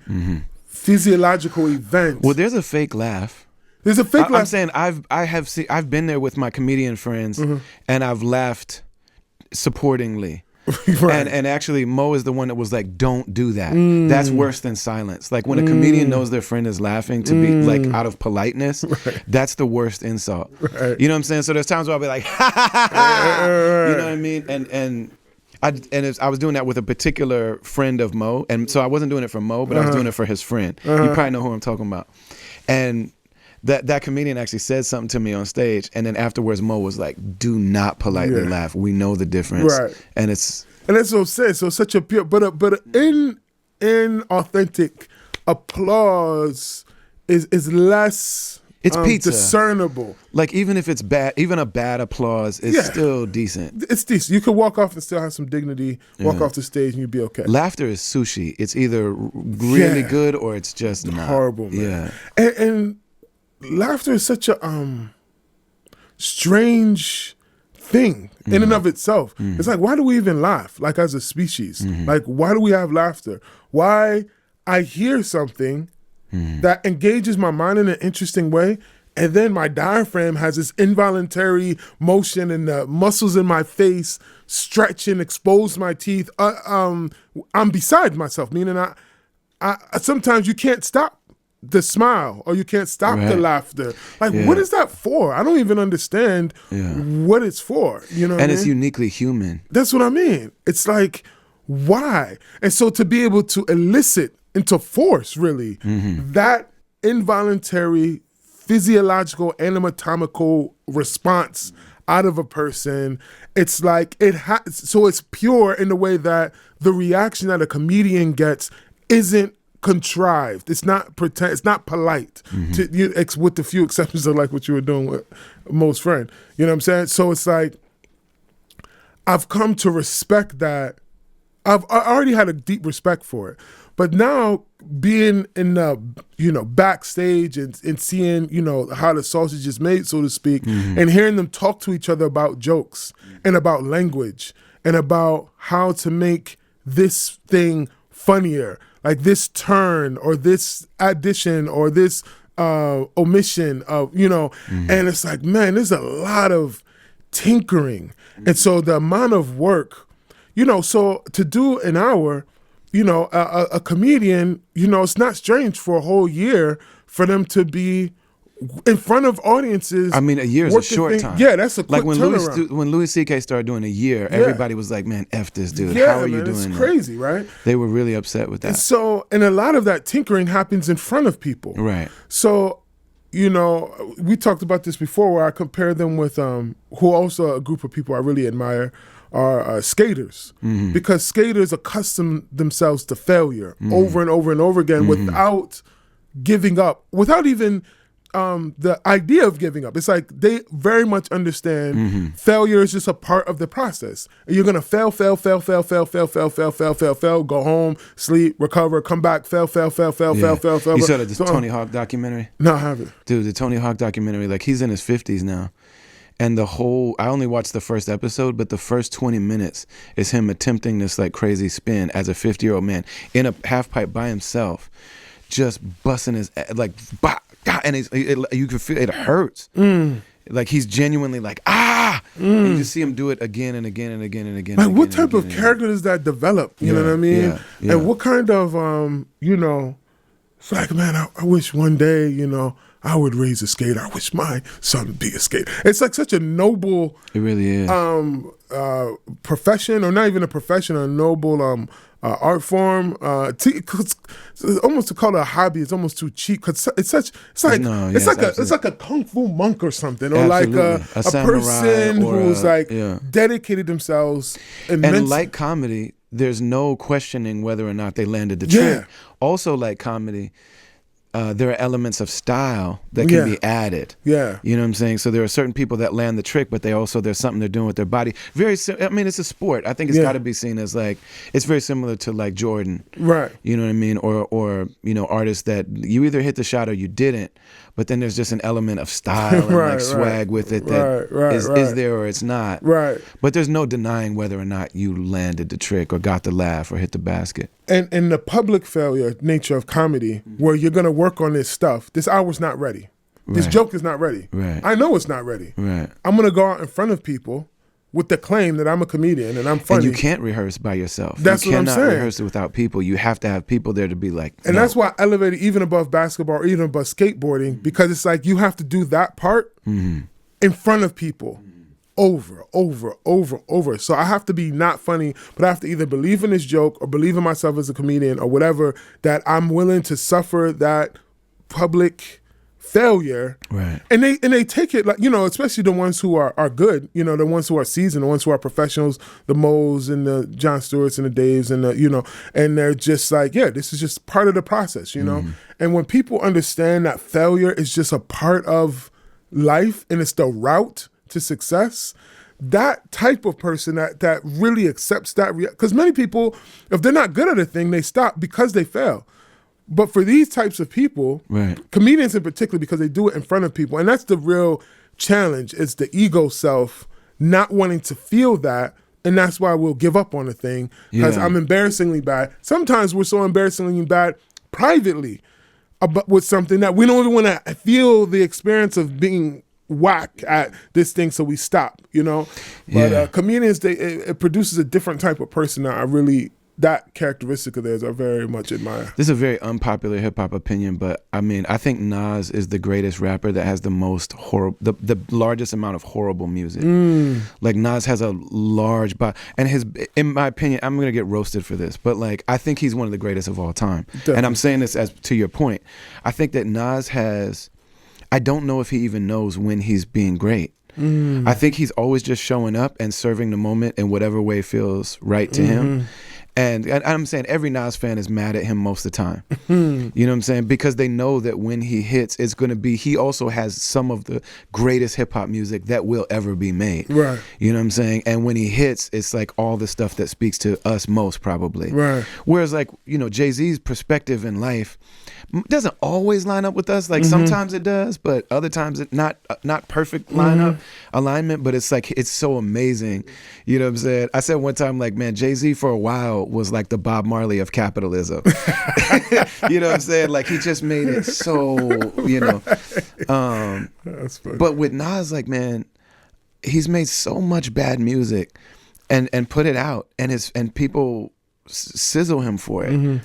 physiological event. Well, there's a fake laugh. There's a fake laugh. I'm saying I've been there with my comedian friends, and I've laughed supportingly. Right. And actually, Mo is the one that was like, "Don't do that. That's worse than silence." Like when a comedian knows their friend is laughing to be like out of politeness, that's the worst insult. Right. You know what I'm saying? So there's times where I'll be like, "Ha ha ha ha," you know what I mean? I was doing that with a particular friend of Mo, and so I wasn't doing it for Mo, but I was doing it for his friend. You probably know who I'm talking about, and. That comedian actually said something to me on stage, and then afterwards Mo was like, "Do not politely laugh. We know the difference." Right. And that's what I'm saying. So such a pure, but in authentic applause is less. It's pizza. Discernible. Like even if it's bad, even a bad applause is still decent. It's decent. You can walk off and still have some dignity. Walk off the stage and you'll be okay. Laughter is sushi. It's either really good or it's just not. Horrible, man. Yeah. And laughter is such a strange thing in and of itself. It's like, why do we even laugh? Like as a species, like why do we have laughter? Why I hear something that engages my mind in an interesting way, and then my diaphragm has this involuntary motion, and the muscles in my face stretch and expose my teeth. I'm beside myself, meaning I sometimes you can't stop the smile, or you can't stop the laughter. Like, what is that for? I don't even understand what it's for. You know, and it's uniquely human. That's what I mean. It's like, why? And so to be able to elicit into force, really, that involuntary physiological anatomical response out of a person, it's like so it's pure in the way that the reaction that a comedian gets isn't contrived. It's not pretend. It's not polite. With the few exceptions of like what you were doing with Mo's friend. You know what I'm saying? So it's like I've come to respect that. I already had a deep respect for it, but now being in the backstage and seeing how the sausage is made, so to speak, and hearing them talk to each other about jokes and about language and about how to make this thing funnier. Like this turn or this addition or this omission of, and it's like, man, there's a lot of tinkering. And so the amount of work, so to do an hour, a comedian, it's not strange for a whole year for them to be in front of audiences. I mean, a year is a short time. Yeah, that's a quick turnaround. When Louis C.K. started doing a year, everybody was like, "Man, F this dude. How are you doing it's that?" Crazy, right? They were really upset with that. And a lot of that tinkering happens in front of people. Right. So, we talked about this before where I compare them with who also a group of people I really admire are skaters. Because skaters accustom themselves to failure over and over and over again without giving up, without even the idea of giving up. It's like they very much understand failure is just a part of the process. You're gonna fail, go home, sleep, recover, come back, fail. You saw the Tony Hawk documentary? No, I haven't. Dude, the Tony Hawk documentary, like he's in his 50s now. And I only watched the first episode, but the first 20 minutes is him attempting this like crazy spin as a 50-year-old man in a half pipe by himself, just busting his, like, bah, and you can feel it hurts. Like he's genuinely like, and you just see him do it again and again and again and again. Like what type of character does that develop? You know what I mean? Yeah. And what kind of, it's like, man, I wish one day, I would raise a skater. I wish my son would be a skater. It's like such a noble, it really is, profession, or not even a profession, a noble art form. Almost to call it a hobby, it's almost too cheap because it's like a kung fu monk or something, or absolutely. Like a person who's dedicated themselves. And like comedy, there's no questioning whether or not they landed the trick. Also, like comedy, there are elements of style that can be added. Yeah. You know what I'm saying? So there are certain people that land the trick, but there's something they're doing with their body. I mean, it's a sport. I think it's got to be seen as like, it's very similar to like Jordan. Right. You know what I mean? Or you know, artists that you either hit the shot or you didn't, but then there's just an element of style and like swag with it that is there or it's not. Right. But there's no denying whether or not you landed the trick or got the laugh or hit the basket. And the public failure nature of comedy, where you're going to work on this stuff, this hour's not ready. This joke is not ready. Right. I know it's not ready. Right. I'm going to go out in front of people with the claim that I'm a comedian and I'm funny. And you can't rehearse by yourself. That's what I'm saying. You cannot rehearse it without people. You have to have people there to be like, and that's why I elevated even above basketball or even above skateboarding, because it's like you have to do that part in front of people. Over. So I have to be not funny, but I have to either believe in this joke or believe in myself as a comedian or whatever, that I'm willing to suffer that public failure. Right. And they take it like, you know, especially the ones who are good, you know, the ones who are seasoned, the ones who are professionals, the Moes and the Jon Stewarts and the Daves and the, you know, and they're just like, yeah, this is just part of the process, you know? And when people understand that failure is just a part of life and it's the route to success, that type of person that really accepts that, because many people, if they're not good at a thing, they stop because they fail. But for these types of people, comedians in particular, because they do it in front of people, and that's the real challenge, is the ego self not wanting to feel that, and that's why we'll give up on a thing, because I'm embarrassingly bad. Sometimes we're so embarrassingly bad privately about with something that we don't even want to feel the experience of being whack at this thing, so we stop, you know? But comedians, it produces a different type of person that I really, that characteristic of theirs I very much admire. This is a very unpopular hip-hop opinion, but I mean, I think Nas is the greatest rapper that has the most horrible, the largest amount of horrible music. Like Nas has a large and in my opinion, I'm gonna get roasted for this, but like I think he's one of the greatest of all time. Definitely. And I'm saying this as to your point. I think that Nas has, I don't know if he even knows when he's being great. I think he's always just showing up and serving the moment in whatever way feels right to him. And I'm saying every Nas fan is mad at him most of the time. You know what I'm saying? Because they know that when he hits, it's going to be, he also has some of the greatest hip hop music that will ever be made. Right. You know what I'm saying? And when he hits, it's like all the stuff that speaks to us most probably. Right. Whereas like, you know, Jay-Z's perspective in life doesn't always line up with us. Like sometimes it does, but other times it not perfect alignment, but it's like, it's so amazing. You know what I'm saying? I said one time, like, man, Jay-Z for a while was like the Bob Marley of capitalism. You know what I'm saying? Like he just made it so, you know. That's funny. But with Nas, like, man, he's made so much bad music and put it out, and people sizzle him for it.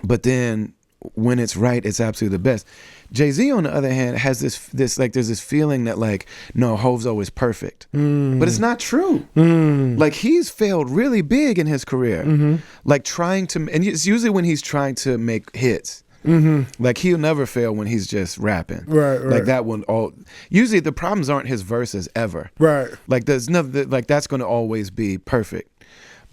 But then when it's right, it's absolutely the best. Jay-Z, on the other hand, has this like, there's this feeling that like, no, Hov's always perfect. But it's not true. Like he's failed really big in his career. Like trying to, and it's usually when he's trying to make hits. Like he'll never fail when he's just rapping. Right. Like that one, usually the problems aren't his verses ever. Right. Like there's nothing, like that's going to always be perfect.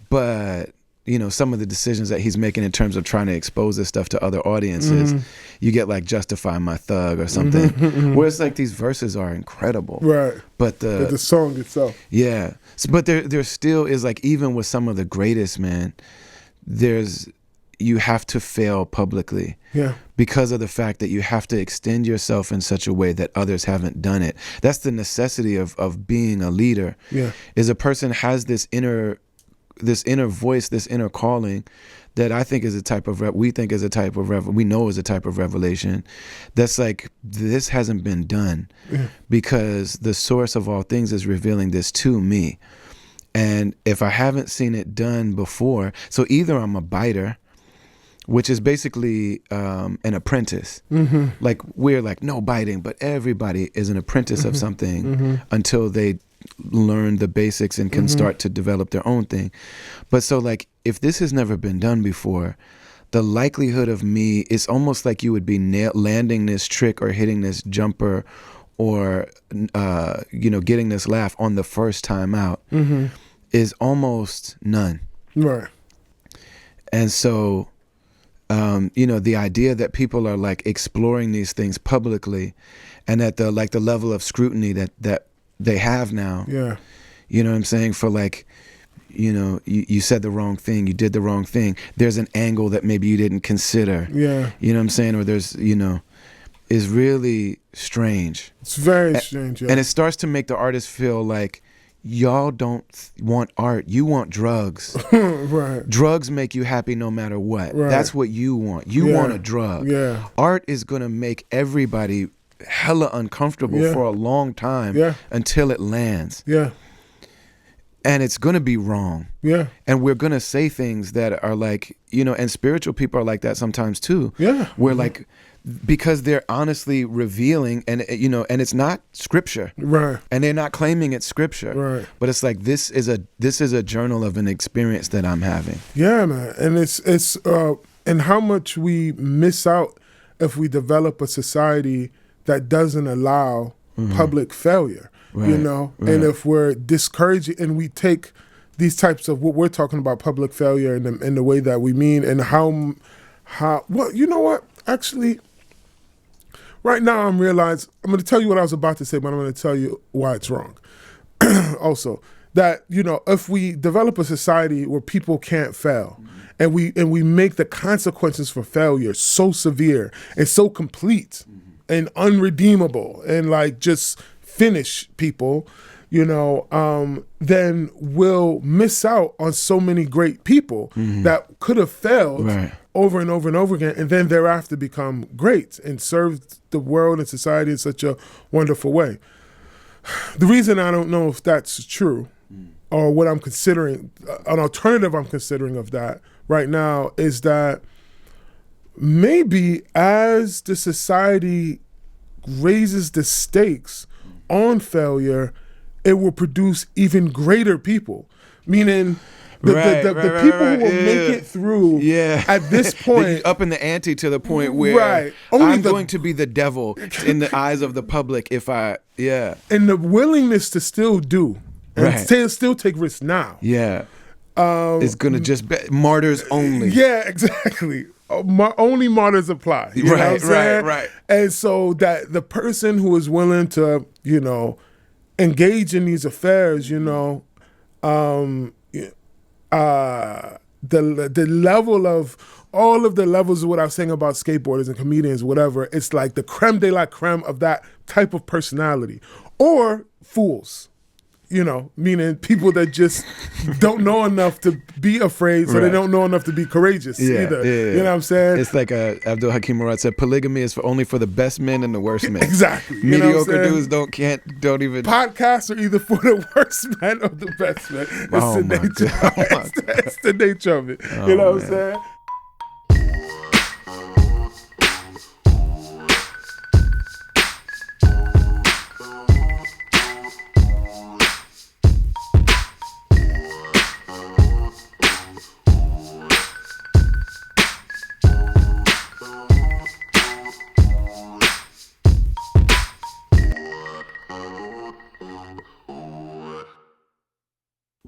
But you know, some of the decisions that he's making in terms of trying to expose this stuff to other audiences, you get like Justify My Thug or something, where it's like these verses are incredible. Right. But the song itself. Yeah. But there still is like, even with some of the greatest, man, you have to fail publicly. Yeah. Because of the fact that you have to extend yourself in such a way that others haven't done it. That's the necessity of being a leader. Yeah. Is a person has this inner voice, this inner calling that I think is a type of, we think is a type of, we know is a type of revelation. That's like, this hasn't been done because the source of all things is revealing this to me. And if I haven't seen it done before, so either I'm a biter, which is basically an apprentice. Like we're like, no biting, but everybody is an apprentice of something until they learn the basics and can start to develop their own thing. But so like, if this has never been done before, the likelihood of me, it's almost like you would be landing this trick or hitting this jumper or you know, getting this laugh on the first time out is almost none. Right. And so the idea that people are like exploring these things publicly, and at the level of scrutiny that they have now. Yeah. You know what I'm saying? For like, you said the wrong thing, you did the wrong thing. There's an angle that maybe you didn't consider. Yeah. You know what I'm saying? Or there's, is really strange. It's very strange. Yeah. And it starts to make the artist feel like, y'all don't want art, you want drugs. Right. Drugs make you happy no matter what. Right. That's what you want. You want a drug. Yeah. Art is gonna make everybody hella uncomfortable for a long time until it lands. Yeah. And it's gonna be wrong. Yeah. And we're gonna say things that are like, and spiritual people are like that sometimes too. Yeah. Where like, because they're honestly revealing, and and it's not scripture, right? And they're not claiming it's scripture, right? But it's like this is a journal of an experience that I'm having. Yeah, man, and it's and how much we miss out if we develop a society that doesn't allow public failure, right, right. And if we're discouraging and we take these types of what we're talking about, public failure, in the way that we mean, and how well, you know what, actually. Right now, I'm going to tell you what I was about to say, but I'm going to tell you why it's wrong. Also, that, if we develop a society where people can't fail, and we make the consequences for failure so severe and so complete and unredeemable and like just finish people, then we'll miss out on so many great people that could have failed over and over and over again, and then thereafter become great and serve the world and society in such a wonderful way. The reason I don't know if that's true, or what I'm considering, an alternative I'm considering of that right now, is that maybe as the society raises the stakes on failure, it will produce even greater people. Meaning the people who will make it through at this point. Up in the ante to the point where I'm going to be the devil in the eyes of the public if I, And the willingness to still do. And still take risks now. Yeah. It's going to just be martyrs only. Yeah, exactly. Only martyrs apply. You know what I'm saying? Right. And so that the person who is willing to, engage in these affairs, the level of all of the levels of what I was saying about skateboarders and comedians, whatever, it's like the creme de la creme of that type of personality. Or fools. Meaning people that just don't know enough to be afraid, so they don't know enough to be courageous either. You know what I'm saying? It's like Abdul Hakim Murad said, polygamy is only for the best men and the worst men. Exactly. Mediocre dudes don't even. Podcasts are either for the worst men or the best men. It's the nature of it. You know what I'm saying?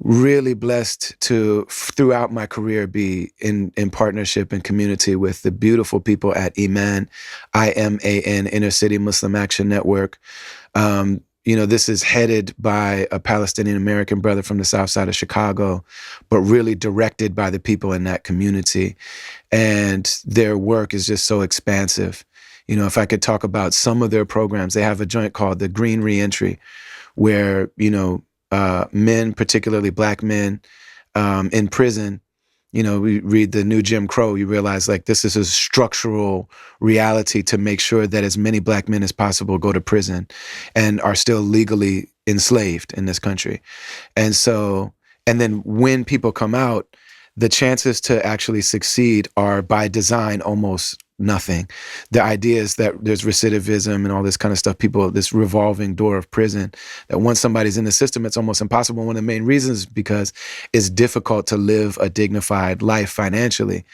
Really blessed to, throughout my career, be in partnership and community with the beautiful people at Iman, IMAN, Inner City Muslim Action Network. This is headed by a Palestinian American brother from the south side of Chicago, but really directed by the people in that community. And their work is just so expansive. If I could talk about some of their programs, they have a joint called the Green Reentry, where, men, particularly black men, in prison, we read the new Jim Crow, you realize like this is a structural reality to make sure that as many black men as possible go to prison and are still legally enslaved in this country. And then when people come out, the chances to actually succeed are by design almost nothing. The idea is that there's recidivism and all this kind of stuff, this revolving door of prison, that once somebody's in the system, it's almost impossible. One of the main reasons is because it's difficult to live a dignified life financially.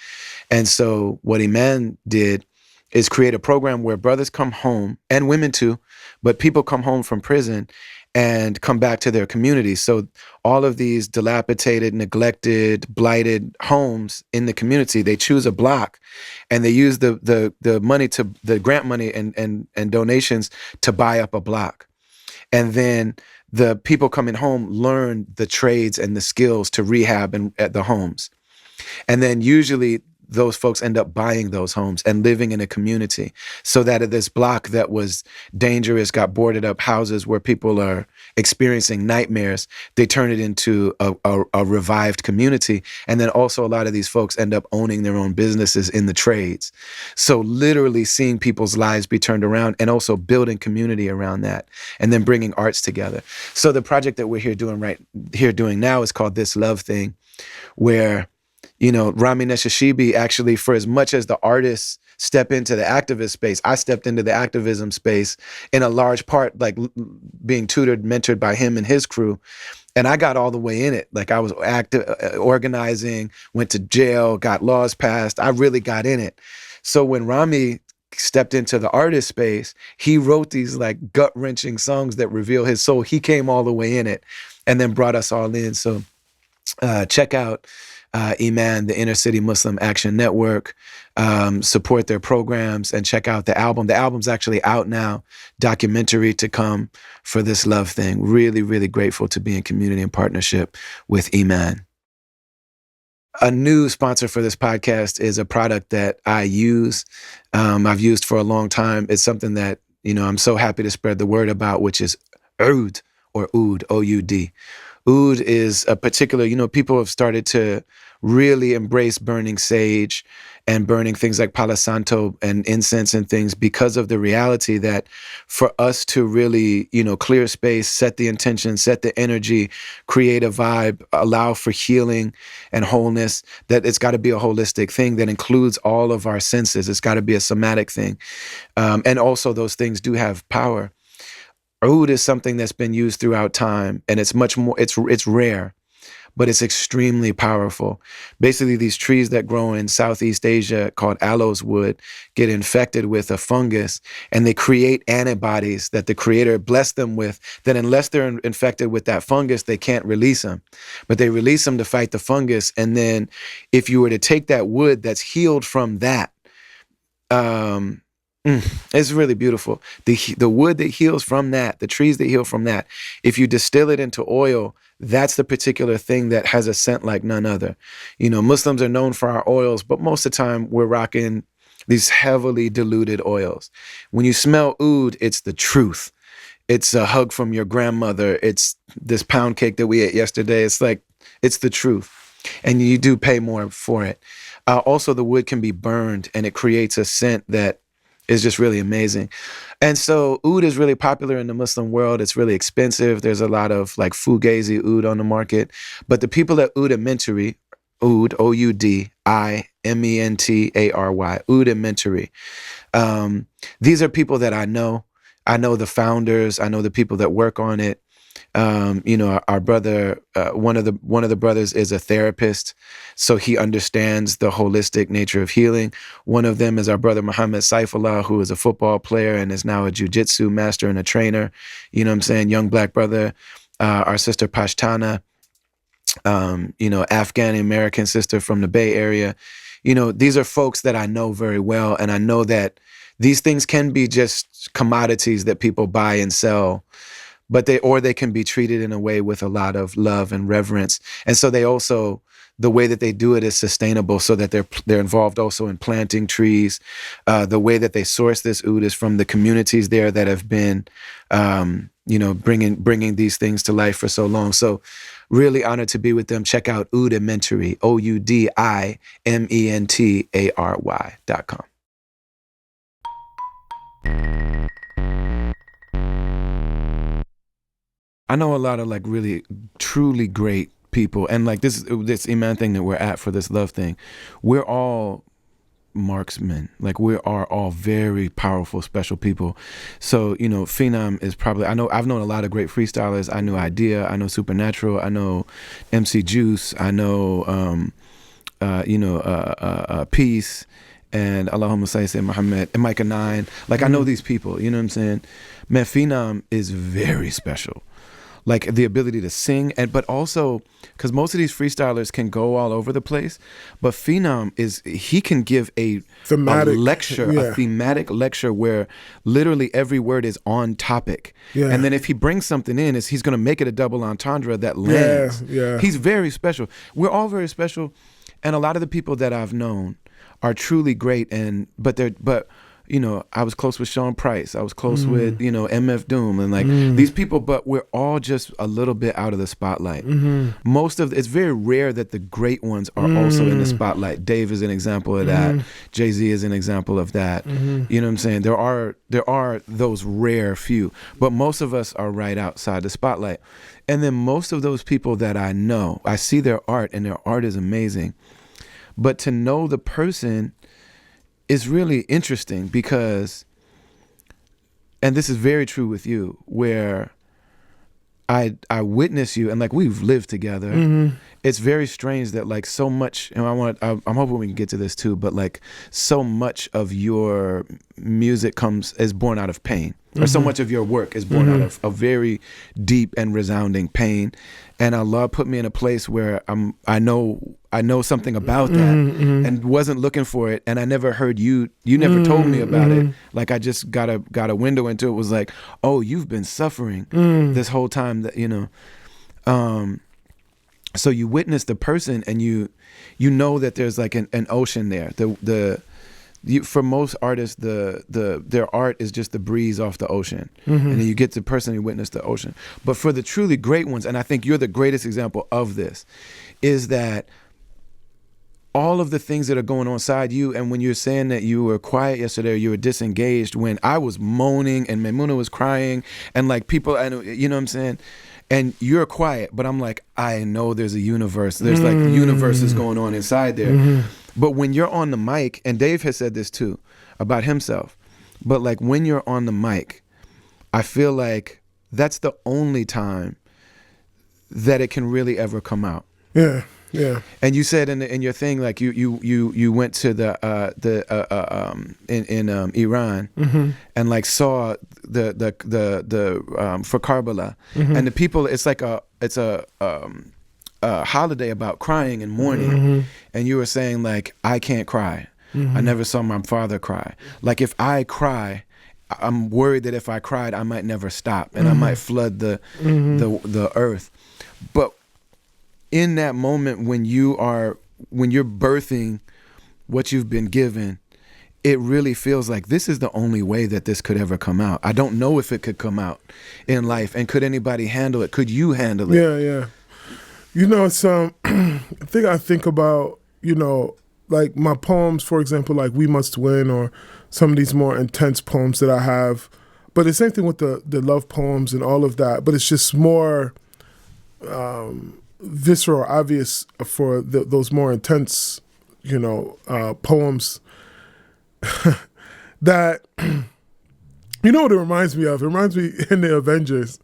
And so what Iman did is create a program where brothers come home, and women too, but people come home from prison and come back to their communities. So all of these dilapidated, neglected, blighted homes in the community, they choose a block, and they use the money, to the grant money and donations, to buy up a block. And then the people coming home learn the trades and the skills to rehab at the homes. And then usually those folks end up buying those homes and living in a community, so that this block that was dangerous, got boarded up houses where people are experiencing nightmares, they turn it into a revived community. And then also a lot of these folks end up owning their own businesses in the trades. So literally seeing people's lives be turned around, and also building community around that, and then bringing arts together. So the project that we're doing now is called This Love Thing, where Rami Neshashibi actually, for as much as the artists step into the activist space, I stepped into the activism space in a large part, like being tutored, mentored by him and his crew. And I got all the way in it. Like I was active, organizing, went to jail, got laws passed. I really got in it. So when Rami stepped into the artist space, he wrote these like gut-wrenching songs that reveal his soul. He came all the way in it and then brought us all in. So check out Iman, the Inner City Muslim Action Network. Support their programs and check out the album. The album's actually out now, documentary to come for This Love Thing. Really, really grateful to be in community and partnership with Iman. A new sponsor for this podcast is a product that I use. I've used for a long time. It's something that, I'm so happy to spread the word about, which is Oud, or Oud, O-U-D. Oud is a particular, people have started to really embrace burning sage and burning things like Palo Santo and incense and things, because of the reality that for us to really, clear space, set the intention, set the energy, create a vibe, allow for healing and wholeness, that it's got to be a holistic thing that includes all of our senses. It's got to be a somatic thing. And also those things do have power. Oud is something that's been used throughout time, and it's much more, it's rare, but it's extremely powerful. Basically, these trees that grow in Southeast Asia called aloes wood get infected with a fungus, and they create antibodies that the creator blessed them with, that unless they're infected with that fungus, they can't release them. But they release them to fight the fungus. And then if you were to take that wood that's healed from that, it's really beautiful. The wood that heals from that, the trees that heal from that, if you distill it into oil, that's the particular thing that has a scent like none other. Muslims are known for our oils, but most of the time we're rocking these heavily diluted oils. When you smell oud, it's the truth. It's a hug from your grandmother. It's this pound cake that we ate yesterday. It's like, it's the truth. And you do pay more for it. Also, the wood can be burned, and it creates a scent that is just really amazing. And so oud is really popular in the Muslim world. It's really expensive. There's a lot of like fugazi oud on the market. But the people at Udimentary, Oud, O-U-D-I-M-E-N-T-A-R-Y, Udimentary. These are people that I know. I know the founders. I know the people that work on it. Our brother, one of the brothers is a therapist, so he understands the holistic nature of healing. One of them is our brother Muhammad Saifullah, who is a football player and is now a jiu-jitsu master and a trainer. Young black brother. Our sister Pashtana, Afghan American sister from the Bay Area. These are folks that I know very well, and I know that these things can be just commodities that people buy and sell. But they can be treated in a way with a lot of love and reverence. And so the way that they do it is sustainable, so that they're involved also in planting trees. The way that they source this oud is from the communities there that have been, bringing these things to life for so long. So really honored to be with them. Check out Udimentary, OUDIMENTARY.com. I know a lot of like really, truly great people, and like this Iman thing that we're at for this love thing, we're all marksmen. Like we are all very powerful, special people. So Phenom is probably, I've known a lot of great freestylers. I know Idea, I know Supernatural, I know MC Juice, I know Peace, and Allahumma Salli Muhammad, and Micah 9. Like I know these people. You know what I'm saying? Man, Phenom is very special. like the ability to sing, and but also because most of these freestylers can go all over the place, but Phenom he can give a Thematic, lecture, yeah. a thematic lecture where literally every word is on topic. Yeah. And then if he brings something in, he's going to make it a double entendre that lands. Yeah. He's very special. We're all very special, and a lot of the people that I've known are truly great, but you know, I was close with Sean Price. I was close with, you know, MF Doom and like these people, but we're all just a little bit out of the spotlight. It's very rare that the great ones are also in the spotlight. Dave is an example of that. Jay-Z is an example of that. You know what I'm saying? There are those rare few, but most of us are right outside the spotlight. And then most of those people that I know, I see their art and their art is amazing. But to know the person is really interesting because, and this is very true with you, where I witness you and like we've lived together. It's very strange that like so much, and I'm hoping we can get to this too, but like so much of your music is born out of pain, or so much of your work is born out of a very deep and resounding pain. And Allah put me in a place where I know something about that and wasn't looking for it, and I never heard you never told me about it. Like I just got a window into it. Was like, oh, you've been suffering this whole time, that you know. So you witness the person, and you know that there's like an ocean there. For most artists, their art is just the breeze off the ocean, and then you get to personally witness the ocean. But for the truly great ones, and I think you're the greatest example of this, is that all of the things that are going on inside you, and when you're saying that you were quiet yesterday, or you were disengaged, when I was moaning and Maimuna was crying, and like people, you know what I'm saying? And you're quiet, but I'm like, I know there's a universe. There's like universes going on inside there. But when you're on the mic, and Dave has said this too about himself, but like when you're on the mic, I feel like that's the only time that it can really ever come out. Yeah. Yeah. And you said in your thing, like you went to in Iran and like saw the for Karbala and the people. It's like a holiday about crying and mourning, and you were saying like, I can't cry. I never saw my father cry. Like if I cry, I'm worried that if I cried, I might never stop and I might flood the earth. But in that moment when you're birthing what you've been given, it really feels like this is the only way that this could ever come out. I don't know if it could come out in life, and could anybody handle it? Could you handle it? Yeah. You know, it's I think about, you know, like my poems, for example, like We Must Win, or some of these more intense poems that I have. But the same thing with the love poems and all of that, but it's just more visceral, obvious for those more intense, you know, poems that, you know what it reminds me of? It reminds me in the Avengers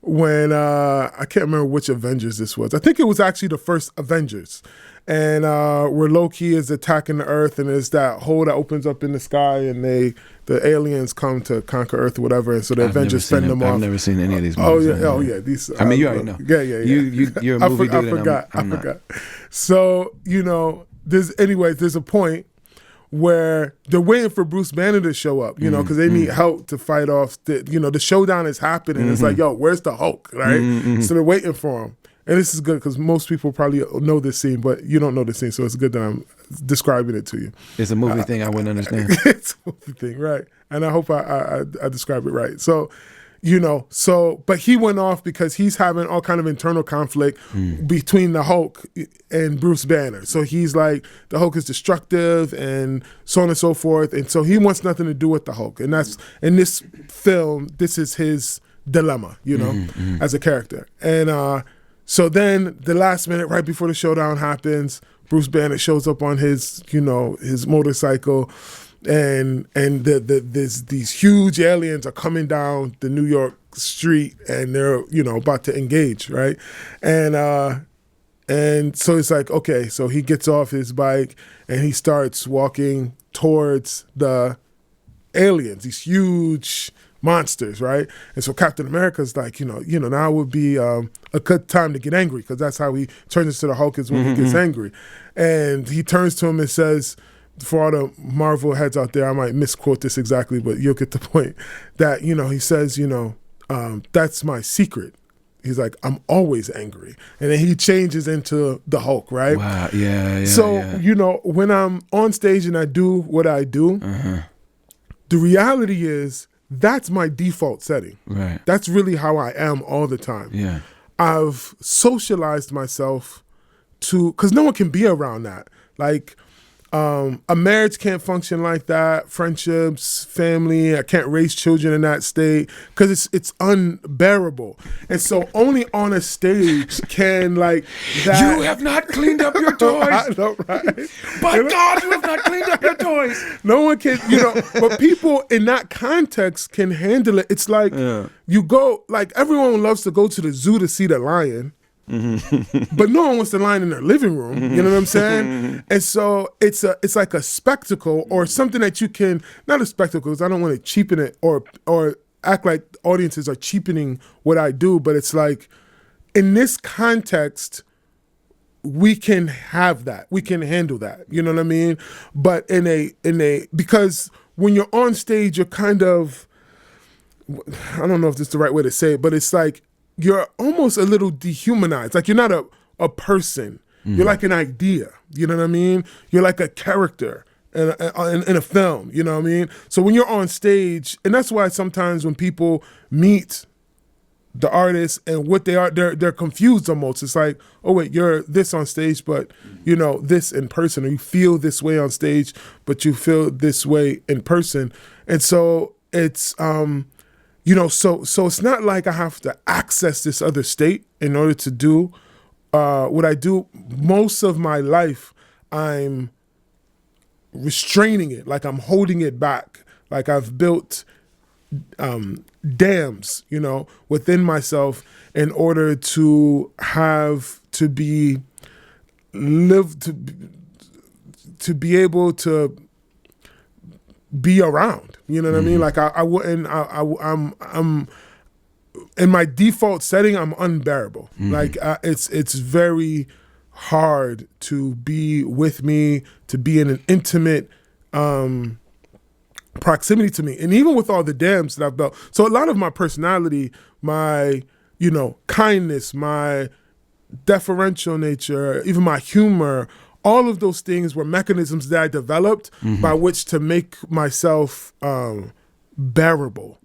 when, I can't remember which Avengers this was. I think it was actually the first Avengers. And where Loki is attacking the Earth, and there's that hole that opens up in the sky, and the aliens come to conquer Earth or whatever, and so the Avengers fend them off. I've never seen any of these movies. Oh yeah. These. I mean, you already know. Yeah. You're a movie dude. I forgot. So you know, there's a point where they're waiting for Bruce Banner to show up, you know, because they need help to fight off. The showdown is happening. It's like, yo, where's the Hulk, right? So they're waiting for him. And this is good because most people probably know this scene, but you don't know the scene, so it's good that I'm describing it to you. It's a movie thing I wouldn't understand. It's a movie thing, right? And I hope I describe it right. So, you know, but he went off because he's having all kind of internal conflict between the Hulk and Bruce Banner. So he's like, the Hulk is destructive and so on and so forth. And so he wants nothing to do with the Hulk. And that's, in this film, this is his dilemma, you know, as a character. And so then the last minute, right before the showdown happens, Bruce Banner shows up on his motorcycle, and these huge aliens are coming down the New York street, and they're, you know, about to engage, right? And so it's like, okay, so he gets off his bike and he starts walking towards the aliens, these huge monsters, right? And so Captain America's like, now would be a good time to get angry, because that's how he turns into the Hulk, is when he gets angry. And he turns to him and says, for all the Marvel heads out there, I might misquote this exactly, but you'll get the point, that, he says, that's my secret. He's like, I'm always angry. And then he changes into the Hulk, right? Wow, yeah. So, when I'm on stage and I do what I do, the reality is that's my default setting. Right. That's really how I am all the time. Yeah. I've socialized myself because no one can be around that. Like, a marriage can't function like that. Friendships, family, I can't raise children in that state because it's unbearable. And so only on a stage can that. You have not cleaned up your toys. I know, right? By God, you have not cleaned up your toys. No one can, but people in that context can handle it. It's like you go, everyone loves to go to the zoo to see the lion. But no one wants the lion in their living room. You know what I'm saying? And so it's like a spectacle, or something that you can, not a spectacle, because I don't want to cheapen it or act like audiences are cheapening what I do, but it's like, in this context, we can have that. We can handle that. You know what I mean? But because when you're on stage, you're kind of, I don't know if this is the right way to say it, but it's like, you're almost a little dehumanized. Like, you're not a person. You're like an idea. You know what I mean? You're like a character in a film. You know what I mean? So when you're on stage, and that's why sometimes when people meet the artists and what they are, they're confused almost. It's like, oh wait, you're this on stage, but this in person, or you feel this way on stage, but you feel this way in person. And so it's so it's not like I have to access this other state in order to do what I do. Most of my life, I'm restraining it, like I'm holding it back, like I've built dams, within myself in order to be able to be around. You know what I mean? Like I wouldn't. I'm in my default setting. I'm unbearable. Like it's very hard to be with me, to be in an intimate proximity to me, and even with all the dams that I've built. So a lot of my personality, my kindness, my deferential nature, even my humor, all of those things were mechanisms that I developed by which to make myself bearable,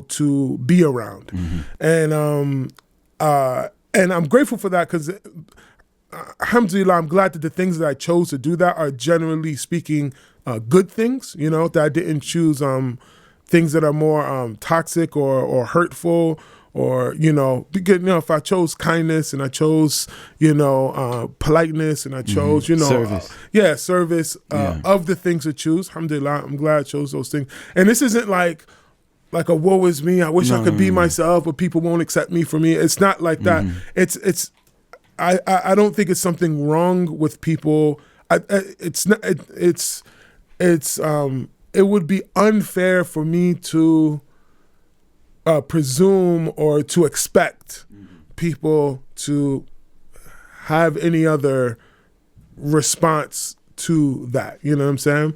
to be around. And I'm grateful for that, because alhamdulillah, I'm glad that the things that I chose to do that are, generally speaking, good things, that I didn't choose things that are more toxic or hurtful. Or, because, if I chose kindness and I chose, politeness, and I chose, service. Service of the things to choose. Alhamdulillah, I'm glad I chose those things. And this isn't like a woe is me. I wish I could be myself, but people won't accept me for me. It's not like that. I don't think it's something wrong with people. It would be unfair for me to presume or to expect people to have any other response to that. You know what I'm saying?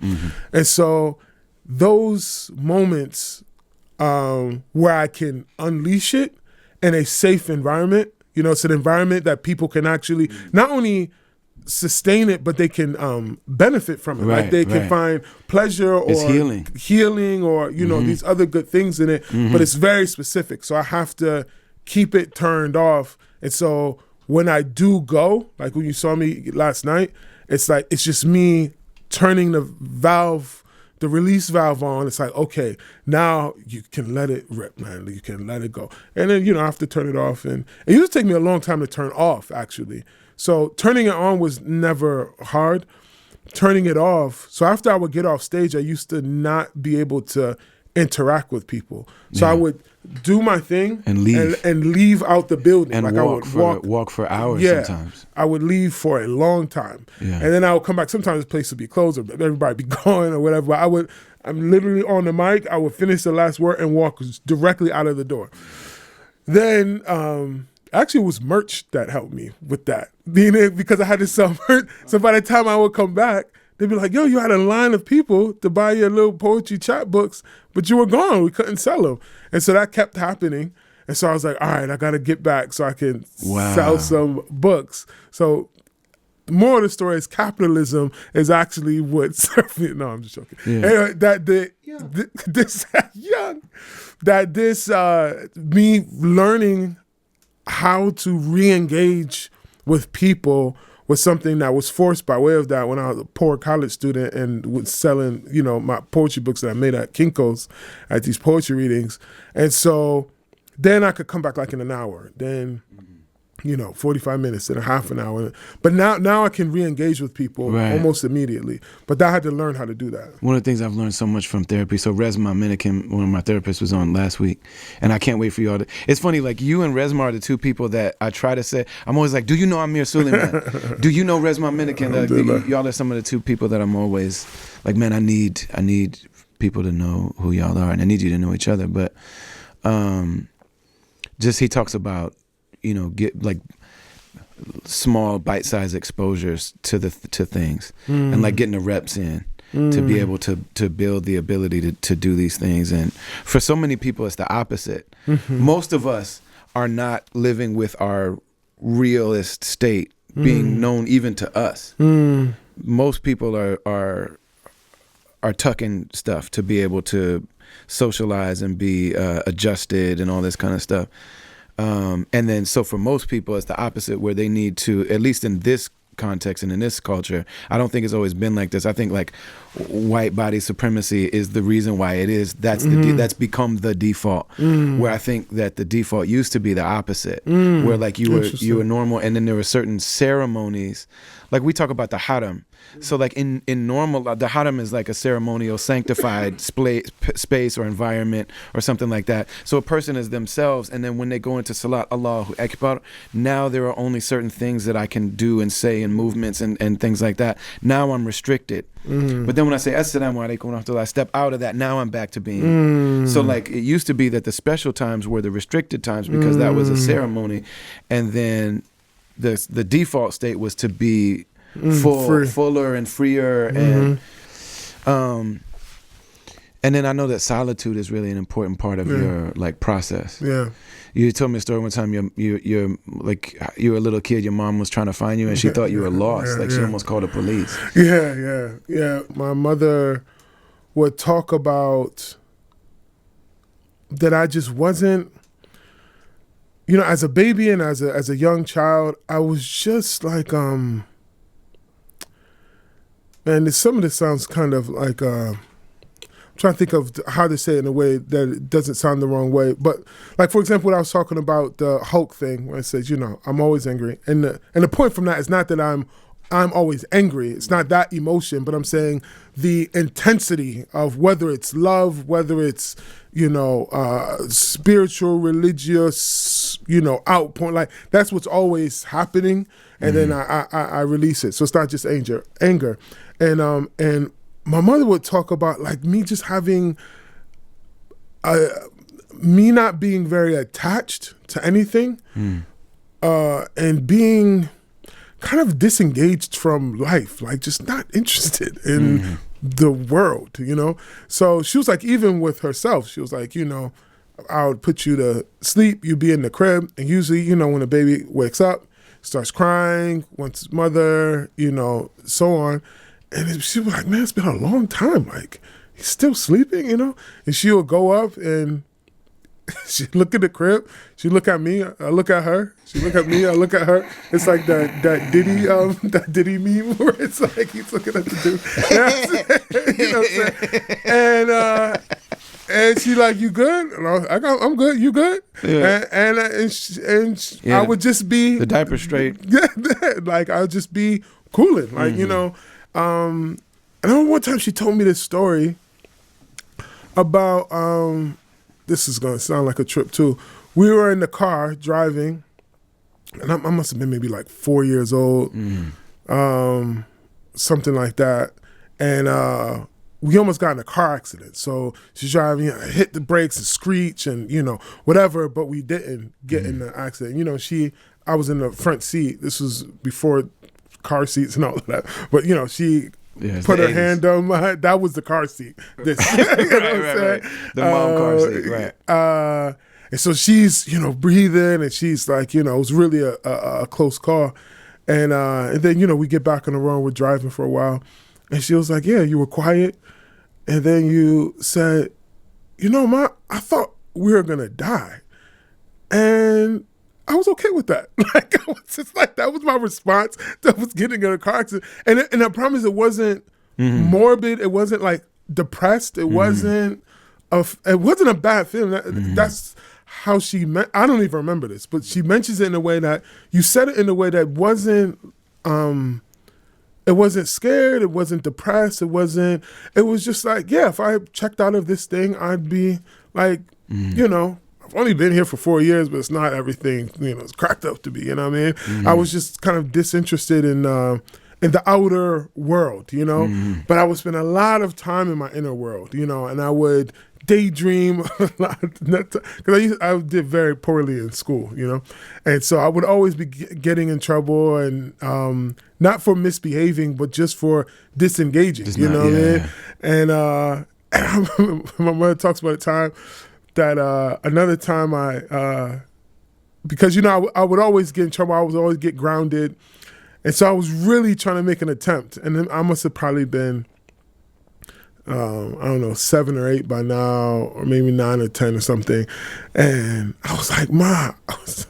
And so those moments where I can unleash it in a safe environment, it's an environment that people can actually not only sustain it, but they can benefit from it. Right, like they can find pleasure or it's healing or these other good things in it. But it's very specific, so I have to keep it turned off. And so when I do go, like when you saw me last night, it's like it's just me turning the release valve on. It's like, okay, now you can let it rip, man. You can let it go. And then I have to turn it off. And it used to take me a long time to turn off, actually. So turning it on was never hard. Turning it off, so after I would get off stage, I used to not be able to interact with people. So I would do my thing and leave out the building. And like walk for hours sometimes. I would leave for a long time. Yeah. And then I would come back. Sometimes the place would be closed or everybody would be gone or whatever. But I'm literally on the mic. I would finish the last word and walk directly out of the door. Then actually it was merch that helped me with that. Because I had to sell merch. So by the time I would come back, they'd be like, yo, you had a line of people to buy your little poetry chapbooks, but you were gone. We couldn't sell them. And so that kept happening. And so I was like, all right, I got to get back so I can sell some books. So the moral of the story is capitalism is actually what surfing. No, I'm just joking. Yeah. Anyway, me learning how to re-engage with people was something that was forced by way of that when I was a poor college student and was selling, my poetry books that I made at Kinko's at these poetry readings. And so then I could come back like in an hour. Then 45 minutes and a half an hour. But now I can re-engage with people almost immediately. But I had to learn how to do that. One of the things I've learned so much from therapy, so Resma Minikin, one of my therapists, was on last week, and I can't wait for y'all to... It's funny, like you and Resma are the two people that I try to say, I'm always like, do you know Amir Sulaiman? Do you know Resma Minikin? Y'all are some of the two people that I'm always like, man, I need people to know who y'all are, and I need you to know each other. But just he talks about, get like small bite-sized exposures to things and like getting the reps in to be able to build the ability to do these things. And for so many people, it's the opposite. Most of us are not living with our realist state being known even to us. Most people are tucking stuff to be able to socialize and be adjusted and all this kind of stuff. And then, so for most people, it's the opposite, where they need to, at least in this context and in this culture, I don't think it's always been like this. I think like white body supremacy is the reason why it is. That's that's become the default. Where I think that the default used to be the opposite, where like you were normal, and then there were certain ceremonies, like we talk about the haram. So like in normal, the haram is like a ceremonial sanctified space or environment or something like that. So a person is themselves, and then when they go into salat, Allahu Akbar, now there are only certain things that I can do and say and movements and things like that. Now I'm restricted. But then when I say Assalamu alaikum wa rahmatullah, I step out of that, now I'm back to being. So like it used to be that the special times were the restricted times because that was a ceremony, and then the default state was to be fuller and freer, and then I know that solitude is really an important part of your like process. Yeah, you told me a story one time. You're like, you were a little kid. Your mom was trying to find you, and she thought you were lost. She almost called the police. Yeah. My mother would talk about that I just wasn't. As a baby and as a young child, I was just like and some of this sounds kind of like, I'm trying to think of how to say it in a way that it doesn't sound the wrong way. But like, for example, when I was talking about the Hulk thing, where it says, I'm always angry. And the point from that is not that I'm always angry. It's not that emotion, but I'm saying the intensity of whether it's love, whether it's, spiritual, religious, outpouring, like that's what's always happening. And then I release it. So it's not just anger. And my mother would talk about like me just having, me not being very attached to anything, and being kind of disengaged from life, like just not interested in the world, So she was like, even with herself, she was like, I would put you to sleep, you'd be in the crib, and usually, when a baby wakes up, starts crying, wants his mother, so on. And she was like, man, it's been a long time. Like, he's still sleeping, And she would go up and she'd look at the crib. She'd look at me. I look at her. She look at me. I look at her. It's like that Diddy meme where it's like he's looking at the dude. You know what I'm saying? And she like, you good? And I'm good. You good? Yeah. And I would just be the diaper straight. Like I would just be cooling. Like and I remember one time she told me this story about this is gonna sound like a trip too. We were in the car driving, and I must have been maybe like 4 years old, something like that. And we almost got in a car accident. So she's driving, hit the brakes and screech and, whatever, but we didn't get in the accident. I was in the front seat. This was before car seats and all of that. But, she put her 80s. hand on that was the car seat. This, right. The mom car seat, right. And so she's, breathing and she's like, it was really a close call. And then, we get back on the road, we're driving for a while. And she was like, yeah, you were quiet. And then you said, Ma, I thought we were going to die. And I was okay with that. Like, I was just like, that was my response to was getting in a car accident. And I promise it wasn't morbid. It wasn't like depressed. It wasn't a bad feeling. That's how she meant. I don't even remember this, but she mentions it in a way that you said it in a way that wasn't, it wasn't scared. It wasn't depressed. It was just like, yeah, if I checked out of this thing, I'd be like, I've only been here for 4 years, but it's not everything, it's cracked up to be, you know what I mean? I was just kind of disinterested in the outer world, but I would spend a lot of time in my inner world, and I would daydream a lot because I did very poorly in school, and so I would always be getting in trouble and not for misbehaving, but just for disengaging, what I mean? And I remember my mother talks about a time that another time because I would always get in trouble, I would always get grounded, and so I was really trying to make an attempt, and then I must have probably been I don't know, 7 or 8 by now, or maybe 9 or 10 or something. And I was like, Ma, I was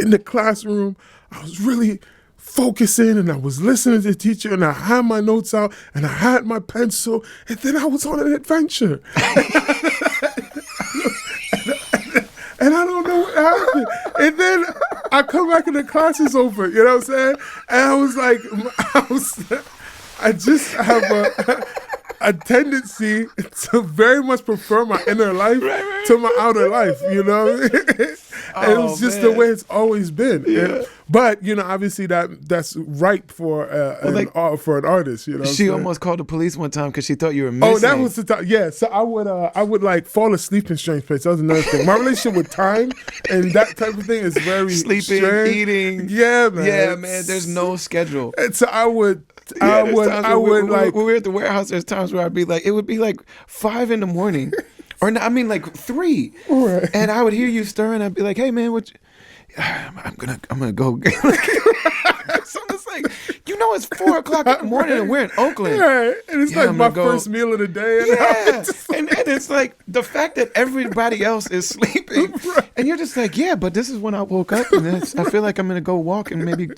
in the classroom. I was really focusing and I was listening to the teacher and I had my notes out and I had my pencil. And then I was on an adventure. And I don't know what happened. And then I come back and the class is over. You know what I'm saying? And I was like, I just have a tendency to very much prefer my inner life to my outer life, And it was just the way it's always been. Yeah. But obviously that's ripe for for an artist. She almost called the police one time because she thought you were missing. Oh, that was the time. Yeah, so I would like fall asleep in strange places. That was another thing. My relationship with time and that type of thing is very sleeping, strange. Eating. Yeah, man. Yeah, man. There's no schedule. And so I would when we were at the warehouse, there's times where it would be like 5 a.m. or no, I mean like 3. Right. And I would hear you stirring. I'd be like, hey man, I'm gonna go. So it's like, it's 4 o'clock in the morning and we're in Oakland. Right. And it's like my first meal of the day. And it's like the fact that everybody else is sleeping. Right. And you're just like, yeah, but this is when I woke up and I feel like I'm going to go walk and maybe,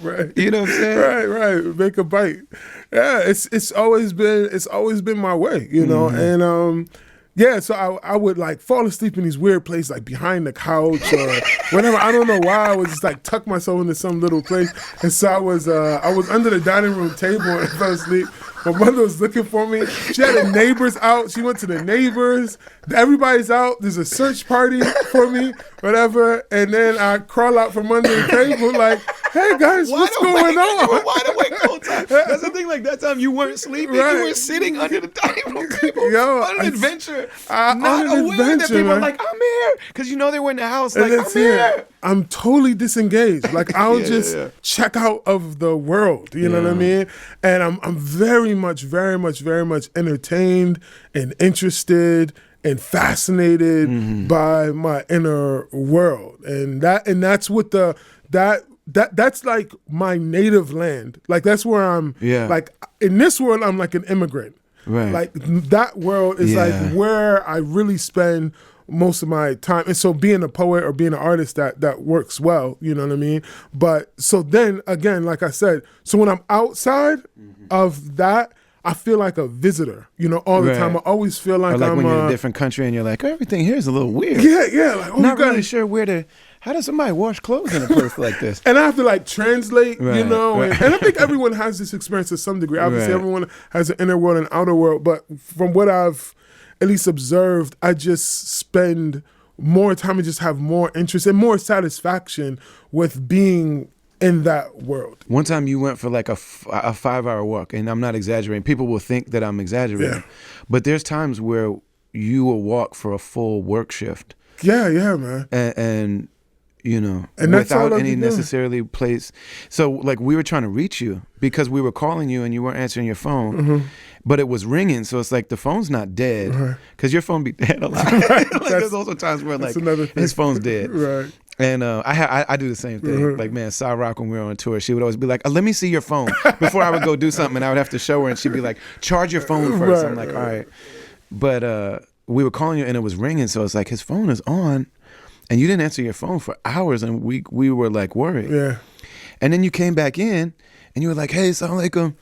right. You know what I'm saying? Right. Make a bite. Yeah, it's always been my way, and yeah, so I would like fall asleep in these weird places, like behind the couch or whatever. I don't know why. I would just like tuck myself into some little place. And so I was under the dining room table and fell asleep. My mother was looking for me. She had the neighbors out. She went to the neighbors. Everybody's out. There's a search party for me, whatever. And then I crawl out from under the table like, hey guys, what's going on? You were wide awake the whole time. That's the thing. Like that time you weren't sleeping. Right. You were sitting under the dining room table on an adventure. Not aware that people are like, I'm here. Because they were in the house like, I'm here. I'm totally disengaged. Like I'll just check out of the world. You know what I mean? And I'm very much entertained and interested and fascinated by my inner world. And that's what that's like my native land. Like that's where I'm like in this world I'm like an immigrant. Right. Like that world is like where I really spend most of my time. And so being a poet or being an artist that works well, you know what I mean? But so then again, like I said, so when I'm outside of that, I feel like a visitor, all the time. I always feel like I'm when you're in a different country and you're like, everything here is a little weird. Yeah. Like, not really sure how does somebody wash clothes in a place like this? And I have to like translate, And I think everyone has this experience to some degree. Obviously, everyone has an inner world and outer world. But from what I've at least observed, I just spend more time and just have more interest and more satisfaction with being in that world. One time you went for like a 5-hour walk, and I'm not exaggerating. People will think that I'm exaggerating, but there's times where you will walk for a full work shift. Yeah, man. And you know, and that's without all any necessarily place. So like we were trying to reach you because we were calling you and you weren't answering your phone, but it was ringing. So it's like the phone's not dead because your phone be dead a lot. Like there's also times where like his phone's dead. Right. And I do the same thing. Like, man, Cy Rock, when we were on tour, she would always be like, let me see your phone before I would go do something. And I would have to show her, and she'd be like, charge your phone first. I'm like, all right. But we were calling you, and it was ringing. So it's like, his phone is on, and you didn't answer your phone for hours, and we were like worried. Yeah. And then you came back in, and you were like, hey, assalamu alaikum.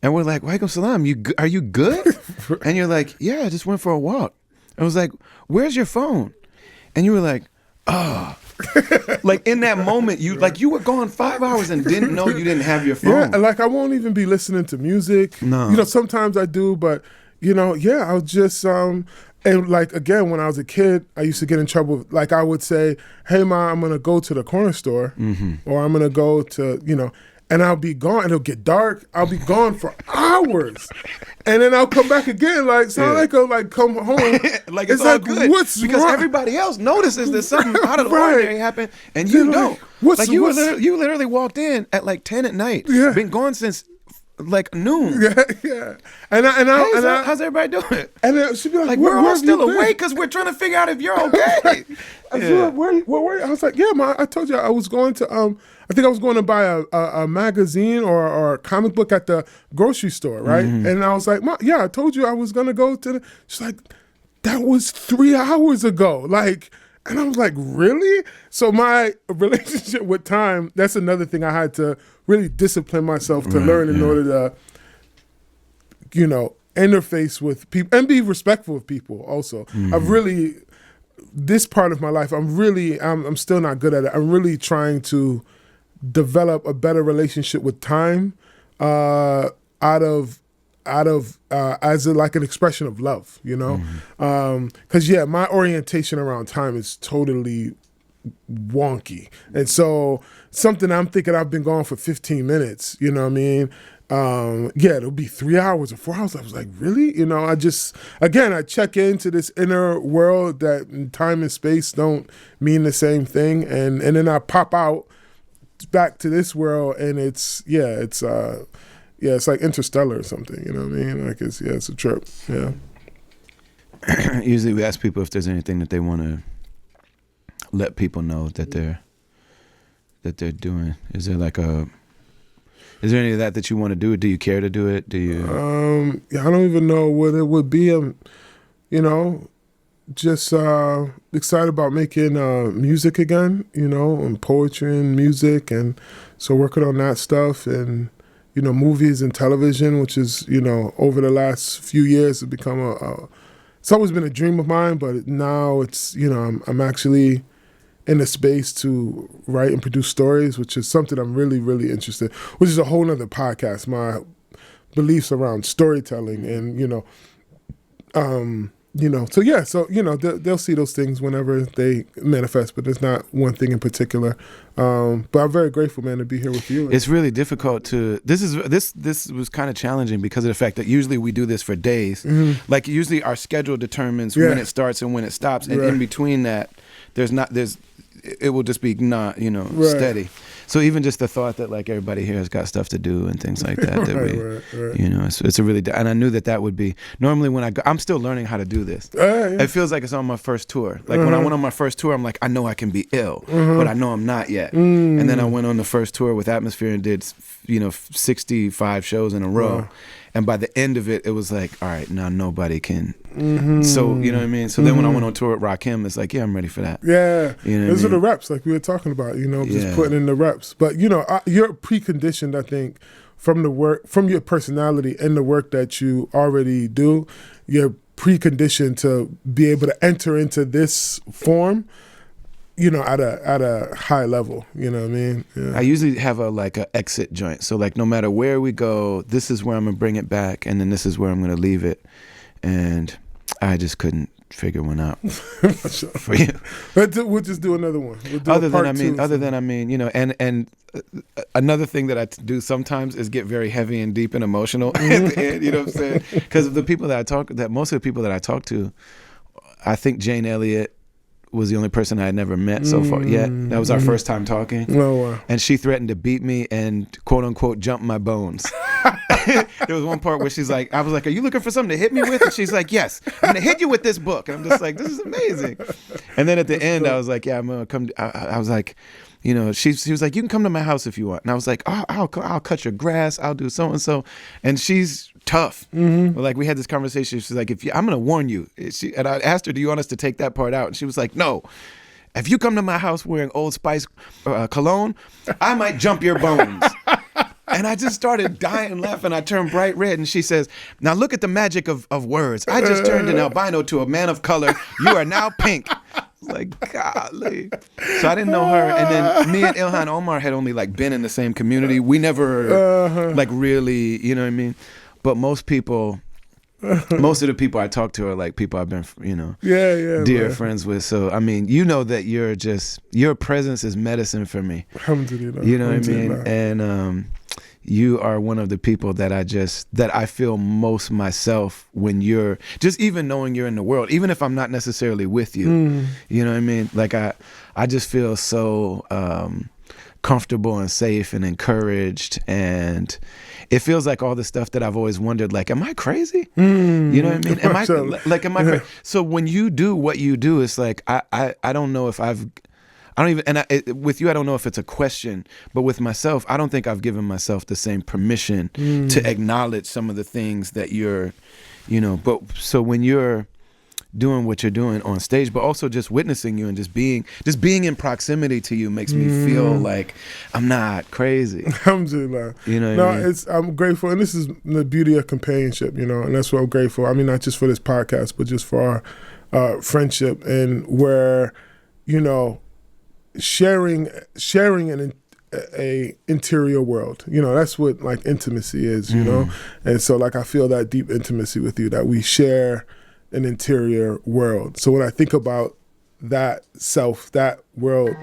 And we're like, walaikum salam, are you good? And you're like, yeah, I just went for a walk. I was like, where's your phone? And you were like, oh. Like in that moment, you were gone 5 hours and didn't know you didn't have your phone. Yeah, like I won't even be listening to music. No. You know, sometimes I do, but you know, yeah, I was just and like again, when I was a kid, I used to get in trouble. Like I would say, hey ma, I'm gonna go to the corner store or I'm gonna go to, you know, and I'll be gone, and it'll get dark. I'll be gone for hours. And then I'll come back again, like, so like I'll like come home. Like it's all like, good. What's because wrong? Everybody else notices that something out of the ordinary happened, and you don't. You literally walked in at like 10 at night. Yeah. Been gone since like noon. Yeah. And how's everybody doing? And then she'd be like, we're all still awake because we're trying to figure out if you're okay. Where were you? I was like, yeah, ma, I told you I was going to I think I was going to buy a magazine or a comic book at the grocery store, right? And I was like, ma, yeah, I told you I was gonna go to the. She's like, that was 3 hours ago. Like, and I was like, really? So my relationship with time, that's another thing I had to really discipline myself to learn in order to, you know, interface with people and be respectful of people also. I've really, this part of my life, I'm still not good at it. I'm really trying to develop a better relationship with time out of as like an expression of love, you know? Because my orientation around time is totally wonky. And so something I'm thinking I've been gone for 15 minutes, you know what I mean? It'll be 3 hours or 4 hours. I was like, really? You know, I check into this inner world that time and space don't mean the same thing. And then I pop out back to this world, and it's like Interstellar or something, you know what I mean? Like it's a trip. Yeah. Usually we ask people if there's anything that they want to let people know that they're doing. Is there any of that you want to do? Do you care to do it? Do you? I don't even know what it would be. You know, just excited about making music again, you know, and poetry and music, and so working on that stuff, and you know, movies and television, which is, you know, over the last few years has become it's always been a dream of mine, but now it's, you know, I'm actually in a space to write and produce stories, which is something I'm really, really interested in, which is a whole nother podcast, my beliefs around storytelling and, you know, so they'll see those things whenever they manifest, but there's not one thing in particular. But I'm very grateful, man, to be here with you. It's really difficult to. This was kind of challenging because of the fact that usually we do this for days. Like usually our schedule determines when it starts and when it stops, and in between that, it will just be not, you know, steady. So even just the thought that like everybody here has got stuff to do and things like that, you know, it's a really, and I knew that would be, normally when I'm still learning how to do this. It feels like it's on my first tour. Like when I went on my first tour, I'm like, I know I can be ill, but I know I'm not yet. And then I went on the first tour with Atmosphere and did, you know, 65 shows in a row. And by the end of it, it was like, all right, now nobody can. So, you know what I mean? So then when I went on tour with Rakim, it's like, yeah, I'm ready for that. Yeah. You know those are the reps, like we were talking about, you know, just putting in the reps. But, you know, you're preconditioned, I think, from the work, from your personality and the work that you already do. You're preconditioned to be able to enter into this form, you know, at a high level, you know what I mean? Yeah. I usually have a exit joint. So like no matter where we go, this is where I'm gonna bring it back, and then this is where I'm gonna leave it. And I just couldn't figure one out for you. We'll just do another one. We'll do Other than, you know, and another thing that I do sometimes is get very heavy and deep and emotional at the end, you know what I'm saying? Because most of the people that I talk to, I think Jane Elliott was the only person I had never met so far yet. That was our first time talking. Oh, wow. And she threatened to beat me and quote unquote jump my bones. There was one part where she's like, I was like, are you looking for something to hit me with? And she's like, yes, I'm going to hit you with this book. And I'm just like, this is amazing. And then at the end, I was like, yeah, I'm going to come. I was like, you know, she was like, you can come to my house if you want. And I was like, oh, I'll cut your grass. I'll do so-and-so. And she's tough. But like we had this conversation. She's like, I'm going to warn you. And I asked her, do you want us to take that part out? And she was like, no. If you come to my house wearing Old Spice cologne, I might jump your bones. And I just started dying laughing. I turned bright red, and she says, now look at the magic of words. I just turned an albino to a man of color. You are now pink. Like, golly. So I didn't know her. And then me and Ilhan Omar had only like been in the same community. We never like really, you know what I mean? But most of the people I talk to are like people I've been, you know, dear friends with. So, I mean, you know that your presence is medicine for me. Alhamdulillah. You know what I mean? And you are one of the people that I feel most myself when you're just even knowing you're in the world, even if I'm not necessarily with you. You know what I mean? Like I just feel so comfortable and safe and encouraged, and it feels like all the stuff that I've always wondered, like, am I crazy? You know what I mean? Am I crazy? So when you do what you do, it's like I don't know if with you, I don't know if it's a question, but with myself, I don't think I've given myself the same permission to acknowledge some of the things that you're, you know, but so when you're doing what you're doing on stage, but also just witnessing you and just being in proximity to you makes me feel like I'm not crazy. Alhamdulillah. You know what I mean? I'm grateful, and this is the beauty of companionship, you know, and that's what I'm grateful. I mean, not just for this podcast, but just for our friendship, and where, you know, sharing a interior world, you know, that's what like intimacy is, you know. And so like I feel that deep intimacy with you, that we share an interior world. So when I think about that self, that world,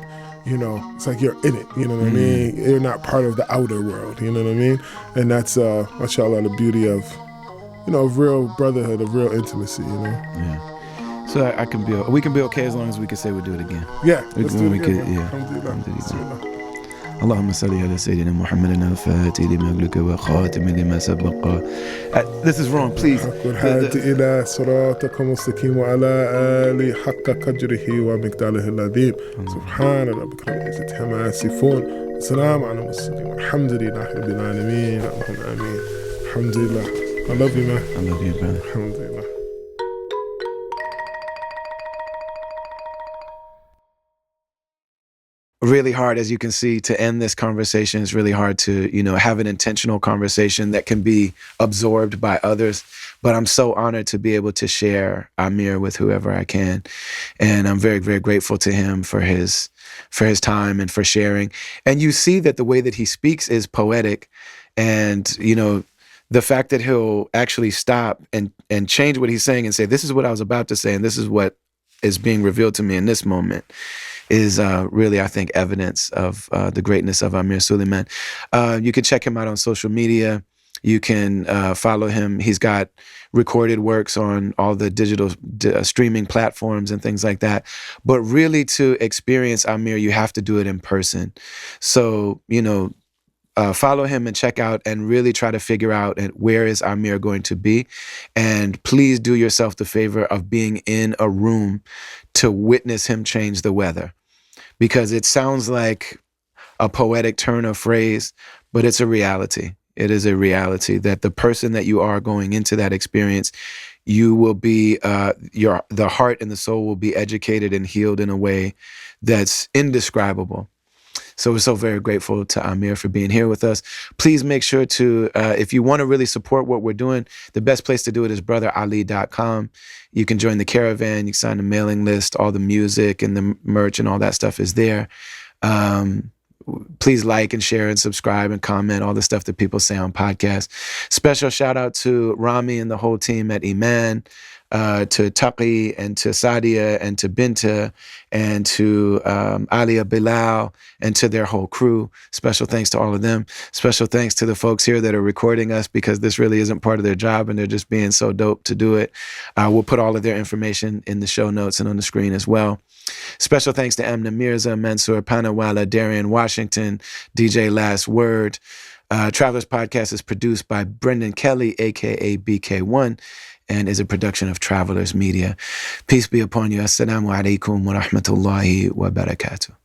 you know, it's like you're in it, you know what I mean? You're not part of the outer world, you know what I mean? And that's mashallah, the beauty of, you know, of real brotherhood, of real intimacy, you know. Yeah. So we can be okay as long as we can say we'll do it again. Yeah, let's do it again. Alhamdulillah. اللهم صل على سيدنا محمد الفاتح لما أغلق وخاتم لما سبق. This is wrong, please. الهادي إلى صراطك المستقيم وعلى آله حق قدره ومقداره العظيم. سبحان ربك رب العزة عما يصفون وسلام على المرسلين والحمد لله رب العالمين. اللهم آمين. الحمد لله. I love you, man. I love you, brother. Alhamdulillah. Really hard, as you can see, to end this conversation. It's really hard to, you know, have an intentional conversation that can be absorbed by others. But I'm so honored to be able to share Amir with whoever I can. And I'm very, very grateful to him for his time and for sharing. And you see that the way that he speaks is poetic. And, you know, the fact that he'll actually stop and change what he's saying and say, this is what I was about to say, and this is what is being revealed to me in this moment, is really, I think, evidence of the greatness of Amir Sulaiman. You can check him out on social media. You can follow him. He's got recorded works on all the digital streaming platforms and things like that. But really, to experience Amir, you have to do it in person. So, you know, follow him and check out and really try to figure out where is Amir going to be. And please do yourself the favor of being in a room to witness him change the weather. Because it sounds like a poetic turn of phrase, but it's a reality. It is a reality that the person that you are going into that experience, you will be, the heart and the soul will be educated and healed in a way that's indescribable. So we're so very grateful to Amir for being here with us. Please make sure to, if you want to really support what we're doing, the best place to do it is brotherali.com. You can join the caravan, you can sign the mailing list, all the music and the merch and all that stuff is there. Please like and share and subscribe and comment, all the stuff that people say on podcasts. Special shout out to Rami and the whole team at Iman. to Taqi and to Sadia and to Binta and to Alia Bilal and to their whole crew. Special thanks to all of them. Special thanks to the folks here that are recording us, because this really isn't part of their job and they're just being so dope to do it. We'll put all of their information in the show notes and on the screen as well. Special thanks to Amna Mirza, Mansour Panawala, Darian Washington, DJ Last Word. Travelers Podcast is produced by Brendan Kelly, aka BK1, and is a production of Travelers Media. Peace be upon you. Assalamu alaikum wa rahmatullahi wa barakatuh.